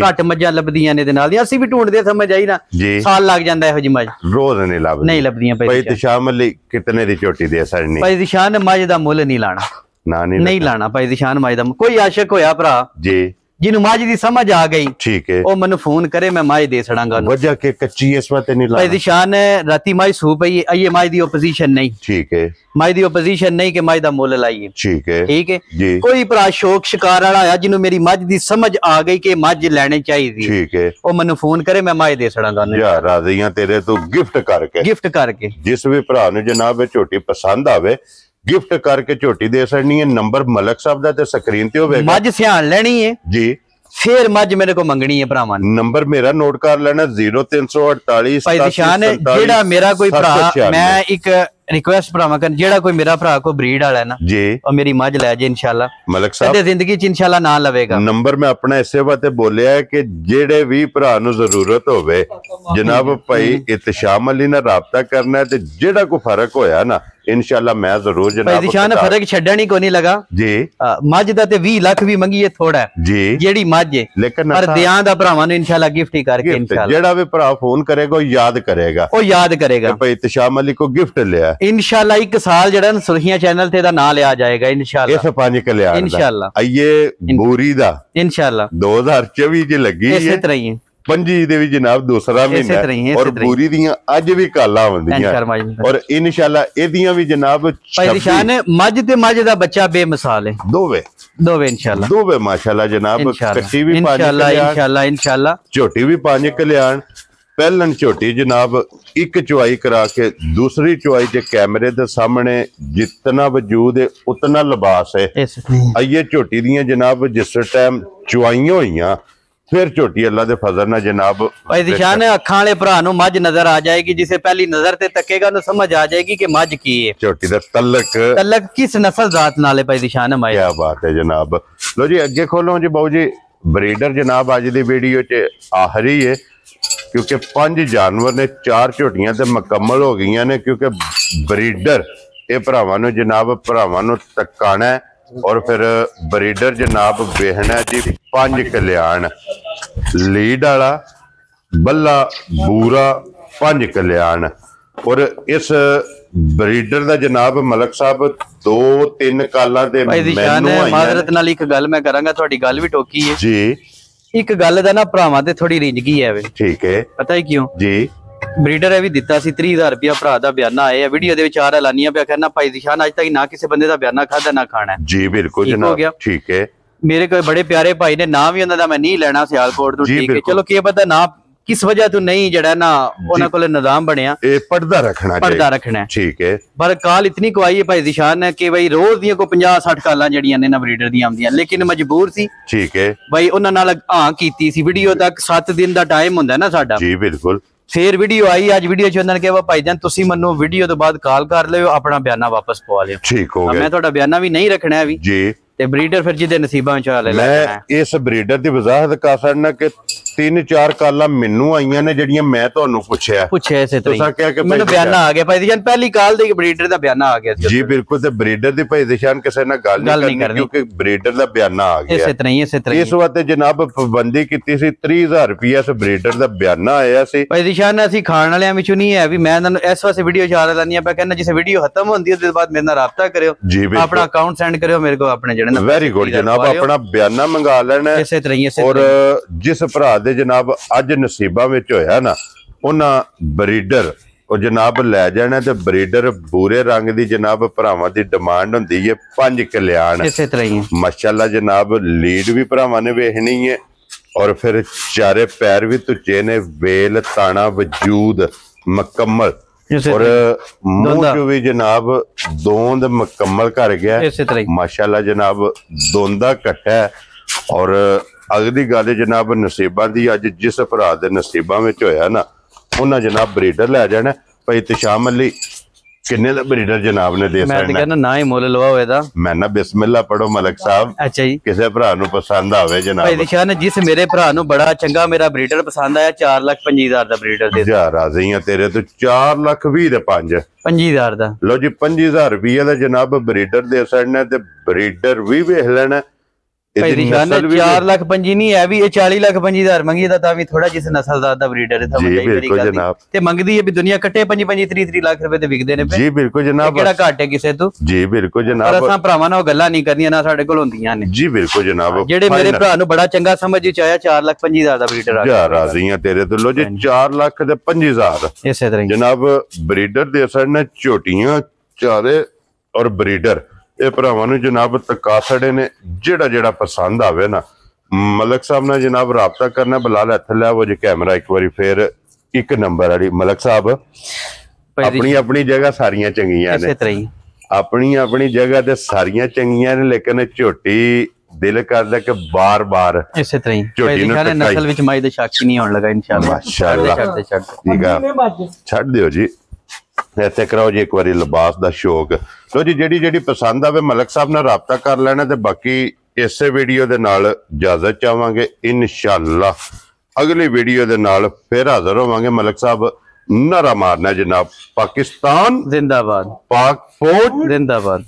ਘੱਟ ਮੱਝਾਂ ਲੱਭਦੀਆਂ ਨੇ ਦੇ ਨਾਲ ਦੀਆਂ, ਅਸੀਂ ਵੀ ਢੂੰਡਦੇ ਸਮਝ ਆਈ ਨਾ, ਸਾਲ ਲੱਗ ਜਾਂਦਾ ਇਹੋ ਜਿਹੀ ਮੱਝ, ਰੋਜ਼ ਨਹੀਂ ਲੱਭਦੀਆਂ ਭਾਈ ਦਿਸ਼ਾਨ ਅਲੀ। ਕਿਤਨੇ ਦੀ ਝੋਟੀ ਦੇ ਅਸਰ ਨਹੀਂ ਭਾਈ ਦਿਸ਼ਾਨ, ਮੱਝ ਦਾ ਮੁੱਲ ਨਹੀਂ ਲਾਣਾ, ਨਹੀਂ ਲਾਣਾ ਭਾਈ ਦਿਸ਼ਾਨ ਮੱਝ ਦਾ। ਕੋਈ ਆਸ਼ਿਕ ਹੋਇਆ ਭਰਾ ਜੀ ਜਿਹਨੂੰ ਮੱਝ ਦੀ ਸਮਝ ਆ ਗਈ, ਠੀਕ ਹੈ, ਉਹ ਮੈਨੂੰ ਫੋਨ ਕਰੇ, ਮੈਂ ਮੱਝ ਦੇ ਛੜਾਂਗਾ। ਵਜ੍ਹਾ ਕਿ ਕੱਚੀ ਇਸ ਵਾਤੇ ਨਹੀਂ ਲਾਣਾ ਭਾਈ ਦਿਸ਼ਾਨ ਰਾਤੀ ਮੱਝ ਸੂ ਪਈ ਹੈ, ਇਹ ਮੱਝ ਦੀ ਆਪੋਜੀਸ਼ਨ ਨਹੀਂ, ਠੀਕ ਹੈ, ਮੱਝ ਦੀ ਆਪੋਜੀਸ਼ਨ ਨਹੀਂ ਕਿ ਮੱਝ ਦਾ ਮੁੱਲ ਲਾਈਏ, ਠੀਕ ਹੈ ਜੀ। ਕੋਈ ਭਰਾ ਸ਼ੌਕ ਸ਼ਿਕਾਰ ਵਾਲਾ ਆਇਆ ਜਿਹਨੂੰ ਮੇਰੀ ਮੱਝ ਦੀ ਸਮਝ ਆ ਗਈ ਕਿ ਮੱਝ ਲੈਣੀ ਚਾਹੀਦੀ, ਠੀਕ ਹੈ, ਉਹ ਮੈਨੂੰ ਫੋਨ ਕਰੇ, ਮੈਂ ਮੱਝ ਦੇ ਛੜਾਂਗਾ। ਯਾ ਰਾਜ਼ੀਆਂ ਤੇਰੇ ਤੋਂ ਗਿਫਟ ਕਰਕੇ ਜਿਸ ਵੀ ਭਰਾ ਨੂੰ ਜਨਾਬ ਇਹ ਝੋਟੀ ਪਸੰਦ ਆਵੇ ਗਿਫਟ ਕਰਕੇ ਝੋਟੀ ਦੇ ਸਕਣੀ ਹੈ। ਨੰਬਰ ਮਲਕ ਸਾਹਿਬ ਦਾ ਤੇ ਸਕਰੀਨ ਤੇ ਹੋਵੇਗਾ। ਮੱਝ ਸਿਆਣ ਲੈਣੀ ਹੈ ਜੀ, ਫੇਰ ਮੱਝ ਮੇਰੇ ਕੋ ਮੰਗਣੀ ਹੈ ਭਰਾਵਾਂ ਨੇ। ਨੰਬਰ ਮੇਰਾ ਨੋਟ ਕਰ ਲੈਣਾ 0348 ਭਾਈ ਦਿਸ਼ਾਨ, ਜਿਹੜਾ ਮੇਰਾ ਕੋਈ ਭਰਾ, ਮੈਂ ਇੱਕ ਰਿਕੁਐਸਟ ਭਰਾਵਾਂ ਕਰਨ, ਜਿਹੜਾ ਕੋਈ ਮੇਰਾ ਭਰਾ ਕੋਈ ਬਰੀਡ ਵਾਲਾ ਹੈ ਨਾ ਜੀ, ਉਹ ਮੇਰੀ ਮੱਝ ਲੈ ਜੇ ਇਨਸ਼ਾਅੱਲਾ, ਮਲਕ ਸਾਹਿਬ ਤੇ ਜ਼ਿੰਦਗੀ ਚ ਇਨਸ਼ਾਅੱਲਾ ਨਾ ਲਵੇਗਾ। ਨੰਬਰ ਮੈਂ ਆਪਣਾ ਇਸੇ ਵਾਤੇ ਬੋਲਿਆ ਹੈ ਕਿ ਜਿਹੜੇ ਵੀ ਭਰਾ ਨੂੰ ਜ਼ਰੂਰਤ ਹੋਵੇ ਜਨਾਬ ਭਾਈ ਇਤਸ਼ਾਮ ਅਲੀ ਨਾਲ ਰਾਬਤਾ ਕਰਨਾ ਹੈ, ਤੇ ਜਿਹੜਾ ਕੋਈ ਫਰਕ ਹੋਇਆ ਨਾ ਇਨਸ਼ਾਅੱਲਾ ਮੈਂ ਜ਼ਰੂਰ ਜਨਾਬ ਭਾਈ ਦਿਸ਼ਾਨ ਫਰਕ ਛੱਡਣ ਹੀ ਕੋਈ ਨਹੀਂ ਲਗਾ ਜੀ। ਮੱਝ ਦਾ ਤੇ 20 ਲੱਖ ਵੀ ਮੰਗੀਏ ਥੋੜਾ ਜੀ, ਜਿਹੜੀ ਮੱਝ ਹੈ, ਲੇਕਿਨ ਪਰ ਦਿਆਂ ਦਾ ਭਰਾਵਾਂ ਨੂੰ ਇਨਸ਼ਾਅੱਲਾ ਗਿਫਟ ਹੀ ਕਰਕੇ ਇਨਸ਼ਾਅੱਲਾ ਜਿਹੜਾ ਵੀ ਭਰਾ ਫੋਨ ਕਰੇਗਾ ਉਹ ਯਾਦ ਕਰੇਗਾ ਭਾਈ ਇਤਸ਼ਾਮ ਅਲੀ ਕੋ ਗਿਫਟ ਲਿਆ ਇਨਸ਼ਾਅੱਲਾ। ਇੱਕ ਸਾਲ ਜਿਹੜਾ ਨਾ ਸੁਰਖੀਆਂ ਚੈਨਲ ਤੇ ਦਾ ਨਾਂ ਲਿਆ ਜਾਏਗਾ ਇਨਸ਼ਾਅੱਲਾ, ਇਸ 5 ਕਲਿਆਣ ਇਨਸ਼ਾਅੱਲਾ। ਆਈਏ ਬੂਰੀ ਦਾ ਇਨਸ਼ਾਅੱਲਾ 2024 ਚ ਲੱਗੀ ਹੈ, ਇਸੇ ਤਰ੍ਹਾਂ ਹੀ ਪੰਜੀ ਦੇ ਵੀ ਜਨਾਬ ਦੂਸਰਾ ਮਹੀਨਾ ਔਰ ਬੂਰੀ ਦੀਆਂ ਅੱਜ ਵੀ ਕਾਲਾਂ ਹੁੰਦੀਆਂ ਔਰ ਇਨਸ਼ਾਅੱਲਾ ਇਹਦੀਆਂ ਵੀ ਜਨਾਬ ਭਾਈ ਦਿਸ਼ਾਨ ਮੱਝ ਤੇ ਮੱਝ ਦਾ ਬੱਚਾ ਬੇਮਿਸਾਲ ਹੈ, ਦੋਵੇਂ ਇਨਸ਼ਾਅੱਲਾ, ਦੋਵੇਂ ਮਾਸ਼ਾਅੱਲਾ ਜਨਾਬ। ਕੱਟੀ ਵੀ ਇਨਸ਼ਾਅੱਲਾ ਝੋਟੀ ਵੀ 5 ਕਲਿਆਣ ਪਹਿਲਣ ਝੋਟੀ ਜਨਾਬ ਇੱਕ ਚੁਆਈ ਕਰਾ ਕੇ दूसरी चुआई के कैमरे के सामने जितना वजूद है उतना लिबास है। ਇਸ ਤਰ੍ਹਾਂ आइए झोटी दियां जनाब जिस टाइम चुआइयां होइयां फिर झोटी अल्लाह दे फजल नाल जनाब ਭਾਈ ਦਿਸ਼ਾਨ ਅੱਖਾਂ ਵਾਲੇ ਭਰਾ ਨੂੰ ਮੱਝ ਨਜ਼ਰ ਆ ਜਾਏਗੀ, ਜਿਸੇ ਪਹਿਲੀ ਨਜ਼ਰ ਤੇ ਤੱਕੇਗਾ ਉਹਨੂੰ ਸਮਝ ਆ ਜਾਏਗੀ ਕਿ ਮੱਝ ਕੀ ਹੈ, झोटी दा तलक ਤਲਕ ਕਿਸ ਨਸਲ ਜ਼ਾਤ ਨਾਲ ਹੈ। ਭਾਈ ਦਿਸ਼ਾਨ ਮਾਈ क्या बात है जनाब। लो जी अगे खोलो जी बाबू जी ब्रीडर जनाब अज दी वीडियो च आखिरी है क्योंकि 5 जानवर ने 4 झोटियां ते मुकम्मल हो गई ने क्योंकि ब्रीडर ये भरावां नूं जनाब भरावां नूं तकाना है और फिर ब्रीडर जनाब वेहना जी 5 कल्याण लीड वाला बल्ला बूरा 5 कल्याण और इस ब्रीडर ਦਾ ਜਨਾਬ ਮਲਕ ਸਾਹਿਬ 2-3 ਕਾਲਾਂ ਦੇ ਭਾਈ ਦਿਸ਼ਾਨ ਮਾਜ਼ਰਤ ਨਾਲ ਇੱਕ ਗੱਲ ਮੈਂ ਕਰਾਂਗਾ, ਤੁਹਾਡੀ ਗੱਲ ਵੀ ਟੋਕੀ ਹੈ ਜੀ। ਇੱਕ ਗੱਲ ਦਾ ਨਾ ਭਰਾਵਾਂ ਤੇ ਥੋੜੀ ਰਿੰਜਗੀ ਹੈ ਵੇ, ਠੀਕ ਹੈ ਪਤਾ ਹੀ ਕਿਉਂ ਜੀ। ਬਰੀਡਰ ਇਹ ਵੀ ਦਿੱਤਾ ਸੀ 30,000 ਰੁਪਇਆ ਭਰਾ ਦਾ ਬਿਆਨਾ ਆਇਆ ਵੀਡੀਓ ਦੇ ਵਿੱਚ ਆ ਐਲਾਨੀਆਂ ਪਿਆ ਕਰਨਾ। ਭਾਈ ਦਿਸ਼ਾਨ ਅੱਜ ਤੱਕ ਨਾ ਕਿਸੇ ਬੰਦੇ ਦਾ ਬਿਆਨਾ ਖਾਦਾ ਨਾ ਖਾਣਾ ਜੀ ਬਿਲकुल ਠੀਕ ਹੋ ਗਿਆ। जनाब ठीक है। ਮੇਰੇ ਕੋਈ ਬੜੇ ਪਿਆਰੇ ਭਾਈ ਨੇ ਨਾਂ ਵੀ ਉਹਨਾਂ ਦਾ ਮੈਂ ਨਹੀਂ ਲੈਣਾ ਸਿਆਲਕੋਟ ਤੋਂ, ਜੀ, ਠੀਕ ਹੈ ਬਿਲਕੁਲ। ਚਲੋ ਕੀ ਪਤਾ ਨਾ ਕਿਸ ਵਜ੍ਹਾ ਤੋਂ ਨਹੀਂ ਜਿਹੜਾ ਨਾ ਉਹਨਾਂ ਕੋਲ ਨਿਜ਼ਾਮ ਬਣਿਆ ਇਹ ਪਰਦਾ ਰੱਖਣਾ ਪਰਦਾ ਰੱਖਣਾ ਹੈ। ਠੀਕ ਹੈ। ਪਰ ਕਾਲ ਇਤਨੀ ਕੋ ਆਈ ਹੈ ਭਾਈ ਦਿਸ਼ਾਨ ਨੇ ਕਿ ਬਈ ਰੋਜ਼ ਦੀਆਂ ਕੋ 50-60 ਕਾਲਾਂ ਜਿਹੜੀਆਂ ਨੇ ਨਾ ਬਰੀਡਰ ਦੀਆਂ ਆਉਂਦੀਆਂ, ਲੇਕਿਨ ਮਜਬੂਰ ਸੀ ਠੀਕ ਹੈ ਬਈ ਉਹਨਾਂ ਨਾਲ ਕੀਤੀ ਸੀ ਵੀਡੀਓ ਤੱਕ 7 ਦਿਨ ਦਾ ਟਾਈਮ ਹੁੰਦਾ ਨਾ ਸਾਡਾ। ਜੀ ਬਿਲकुल। ਫੇਰ ਵੀਡੀਓ ਆਈ, ਅੱਜ ਵੀਡੀਓ ਚ ਉਹਨਾਂ ਨੇ ਕਿਹਾ ਭਾਈ ਜਾਨ ਤੁਸੀਂ ਮੈਨੂੰ ਵੀਡੀਓ ਤੋਂ ਬਾਅਦ ਕਾਲ ਕਰ ਲਿਓ, ਆਪਣਾ ਬਿਆਨਾ ਵਾਪਸ ਪਵਾ ਲਿਓ। ਠੀਕ ਹੋ ਮੈਂ ਗਿਆ ਤੁਹਾਡਾ ਬਿਆਨਾ ਵੀ ਨਹੀਂ ਰੱਖਣਾ ਹੈ ਵੀ ਜੀ। ਤੇ ਬਰੀਡਰ ਫਿਰ ਜਿਹਦੇ ਨਸੀਬਾਂ ਵਿੱਚ ਹਾਲੇ ਮੈਂ ਲੈਣਾ ਹੈ। ਇਸ ਬਰੀਡਰ ਦੀ ਵਜ਼ਾਹਤ ਕਰ ਸਕਦਾ ਕਿ 3-4 ਕਾਲਾਂ ਮੈਨੂੰ ਆਈਆਂ ਨੇ ਜਿਹੜੀਆਂ ਮੈਂ ਤੁਹਾਨੂੰ ਪੁੱਛਿਆ ਇਸੇ ਤੁਸੀਂ ਕਿਹਾ ਤਰ੍ਹਾਂ ਕਿ ਮੈਨੂੰ ਬਿਆਨਾ ਆ ਗਿਆ ਭਾਈ ਜਾਨ, ਪਹਿਲੀ ਕਾਲ ਦੇ ਬਰੀਡਰ ਦਾ ਬਿਆਨਾ ਆ ਗਿਆ ਸੀ। ਜੀ ਬਿਲकुल। ਤੇ ਬਰੀਡਰ ਦੀ ਭਾਈ ਦਿਸ਼ਾਨ ਕਿਸੇ ਨਾਲ ਗੱਲ ਨਹੀਂ ਕਰਨੀ ਕਿਉਂਕਿ ਬਰੀਡਰ ਦਾ ਬਿਆਨਾ ਆ ਗਿਆ। ਇਸੇ ਤਰ੍ਹਾਂ ਇਸ ਵਾਰ ਤੇ ਜਨਾਬ ਪਾਬੰਦੀ ਕੀਤੀ ਸੀ 30,000 ਰੁਪਏ ਇਸ ਬਰੀਡਰ ਦਾ ਬਿਆਨਾ ਆਇਆ ਸੀ। ਭਾਈ ਦਿਸ਼ਾਨ ਅਸੀਂ ਖਾਣ ਵਾਲਿਆਂ ਵਿੱਚੋਂ ਨਹੀਂ ਹੈ ਵੀ ਮੈਂ ਇਹਨਾਂ ਨੂੰ ਇਸ ਵਾਸਤੇ ਵੀਡੀਓ ਚਾਰ ਲਾਨੀਆਂ ਪਿਆ ਕਹਿੰਦਾ ਜਿਸ ਵੀਡੀਓ ਖਤਮ ਹੁੰਦੀ ਹੈ ਉਸ ਤੋਂ ਬਾਅਦ ਮੇਰੇ ਨਾਲ ਰਾਬਤਾ ਕਰਿਓ, ਜੀ ਬਿਲकुल। ਆਪਣਾ ਅਕਾਊਂਟ ਸੈਂਡ ਕਰਿਓ ਮੇਰੇ ਕੋਲ ਆਪਣੇ ਜਿਹੜੇ ਨਾ ਵੈਰੀ ਗੁੱਡ ਜਨਾਬ, ਆਪਣਾ ਬਿਆਨਾ ਮੰਗਾ ਲੈਣਾ ਇਸੇ ਤਰ੍ਹਾਂ ਔਰ ਜਿਸ ਭਰਾ ਦੇ ਜਨਾਬ ਅੱਜ ਨਸੀਬਾਂ ਵਿੱਚ ਹੋਇਆ ਨਾ ਉਹਨਾਂ ਬਰੀਡਰ ਉਹ ਜਨਾਬ ਲੈ ਜਾਣਾ ਤੇ ਬਰੀਡਰ ਬੂਰੇ ਰੰਗ ਦੀ ਜਨਾਬ ਭਰਾਵਾਂ ਦੀ ਡਿਮਾਂਡ ਹੁੰਦੀ ਹੈ 5 ਕਲਿਆਣ ਇਸੇ ਤਰ੍ਹਾਂ ਹੀ ਮਾਸ਼ਾਅੱਲਾ ਜਨਾਬ ਲੀਡ ਵੀ ਭਰਾਵਾਂ ਨੇ ਵੇਖਣੀ ਹੈ ਔਰ ਫਿਰ ਚਾਰੇ ਪੈਰ ਵੀ ਤੁੱਚੇ ਨੇ, ਵੇਲ ਤਾਣਾ ਵਜੂਦ ਮੁਕੰਮਲ और मुंह जो भी जनाब दोंद मुकम्मल कर गया माशाल्लाह जनाब दोंदा कट्टा है। और अगली गल जनाब नसीबां दी अज जिस भरा दे नसीबां विच होया ना उन्हां जनाब ब्रीडर लै जाना। भाई तशाम अली किन्ने दा ब्रीडर जनाब ने दे मैं तो कहना ना ही मुल लवाओ एदा। मैं ना बिस्मिल्लाह पढ़ो मलक साहब। अच्छा जी किसे भरा नु पसंद आवे जनाब। भाई दिशान जिस मेरे भरा नु बड़ा चंगा मेरा ब्रीडर पसंद आया 4,25,000 दा ब्रीडर दे जा राजी हां तेरे तो 4,20,000 दे 5,000 दा। लो जी 5,000 रुपये दा जनाब ब्रीडर दे सकना ते ब्रीडर भी वेख लेना। भाई दिशान 4,25,000 नहीं है भी ये 40,25,000 मंगी दा तावी थोड़ा जिस नस्ल दा ब्रीडर है समझ आई मेरी गल जनाब। ते मंगदी है भी दुनिया कट्टे 25-30 लाख रुपए ते विकदे ने। जी बिल्कुल जनाब। केड़ा घाट है किसे तो। जी बिल्कुल जनाब। पर असां भरावां नाल गल्लां नहीं करनियां ना साडे कोल हुंदियां ने। जी बिल्कुल जनाब। जेड़े मेरे भरा नु बड़ा चंगा समझ विच आया 4,25,000 दा ब्रीडर आ जा राजी हां तेरे तो। लो जी 4,25,000 इसे तरह जनाब ब्रीडर दे सकना झोटियां चारे और ब्रीडर ਇਹ ਭਰਾਵਾਂ ਨੂੰ ਜਨਾਬ ਤਕਾ ਛੜੇ ਨੇ ਜਿਹੜਾ ਜਿਹੜਾ ਪਸੰਦ ਆਵੇ ਨਾ ਮਲਕ ਸਾਹਿਬ ਨਾਲ ਜਨਾਬ ਰਾਬਤਾ ਕਰਨਾ। ਬਲਾਲ ਹੱਥ ਲੈ ਉਹ ਜੇ ਕੈਮਰਾ ਇੱਕ ਵਾਰੀ ਫੇਰ 1 ਨੰਬਰ ਵਾਲੀ ਮਲਕ ਸਾਹਿਬ ਆਪਣੀ ਆਪਣੀ ਜਗ੍ਹਾ ਸਾਰੀਆਂ ਚੰਗੀਆਂ ਨੇ। ਇਸੇ ਤਰ੍ਹਾਂ ਹੀ ਆਪਣੀ ਆਪਣੀ ਜਗ੍ਹਾ ਤੇ ਸਾਰੀਆਂ ਚੰਗੀਆਂ ਨੇ ਲੇਕਿਨ ਝੋਟੀ ਦਿਲ ਕਰਦਾ ਕਿ ਬਾਰ-ਬਾਰ ਇਸੇ ਤਰ੍ਹਾਂ ਹੀ ਝੋਟੀ ਨੂੰ ਨਸਲ ਵਿੱਚ ਮਾਈ ਦੇ ਸ਼ੱਕ ਹੀ ਨਹੀਂ ਹੋਣ ਲੱਗਾ ਇਨਸ਼ਾਅੱਲਾ। ਮਾਸ਼ਾਅੱਲਾ ਠੀਕ ਆ ਛੱਡ ਦਿਓ ਜੀ ਇੱਥੇ ਕਰਾਓ ਜੀ ਇੱਕ ਵਾਰੀ ਲਿਬਾਸ ਦਾ ਸ਼ੌਕ। ਲੋ ਜੀ ਜਿਹੜੀ ਜਿਹੜੀ ਪਸੰਦ ਆਵੇ ਮਲਕ ਸਾਹਿਬ ਨਾਲ ਰਾਬਤਾ ਕਰ ਲੈਣਾ ਤੇ ਬਾਕੀ ਇਸੇ ਵੀਡੀਓ ਦੇ ਨਾਲ ਇਜਾਜ਼ਤ ਚਾਹਾਂਗੇ ਇਨਸ਼ਾਅੱਲਾ। ਅਗਲੀ ਵੀਡੀਓ ਦੇ ਨਾਲ ਫਿਰ ਹਾਜ਼ਰ ਹੋਵਾਂਗੇ। ਮਲਕ ਸਾਹਿਬ ਨਾਰਾ ਮਾਰਨਾ ਜਨਾਬ ਪਾਕਿस्तान जिंदाबाद, पाक फौज जिंदाबाद।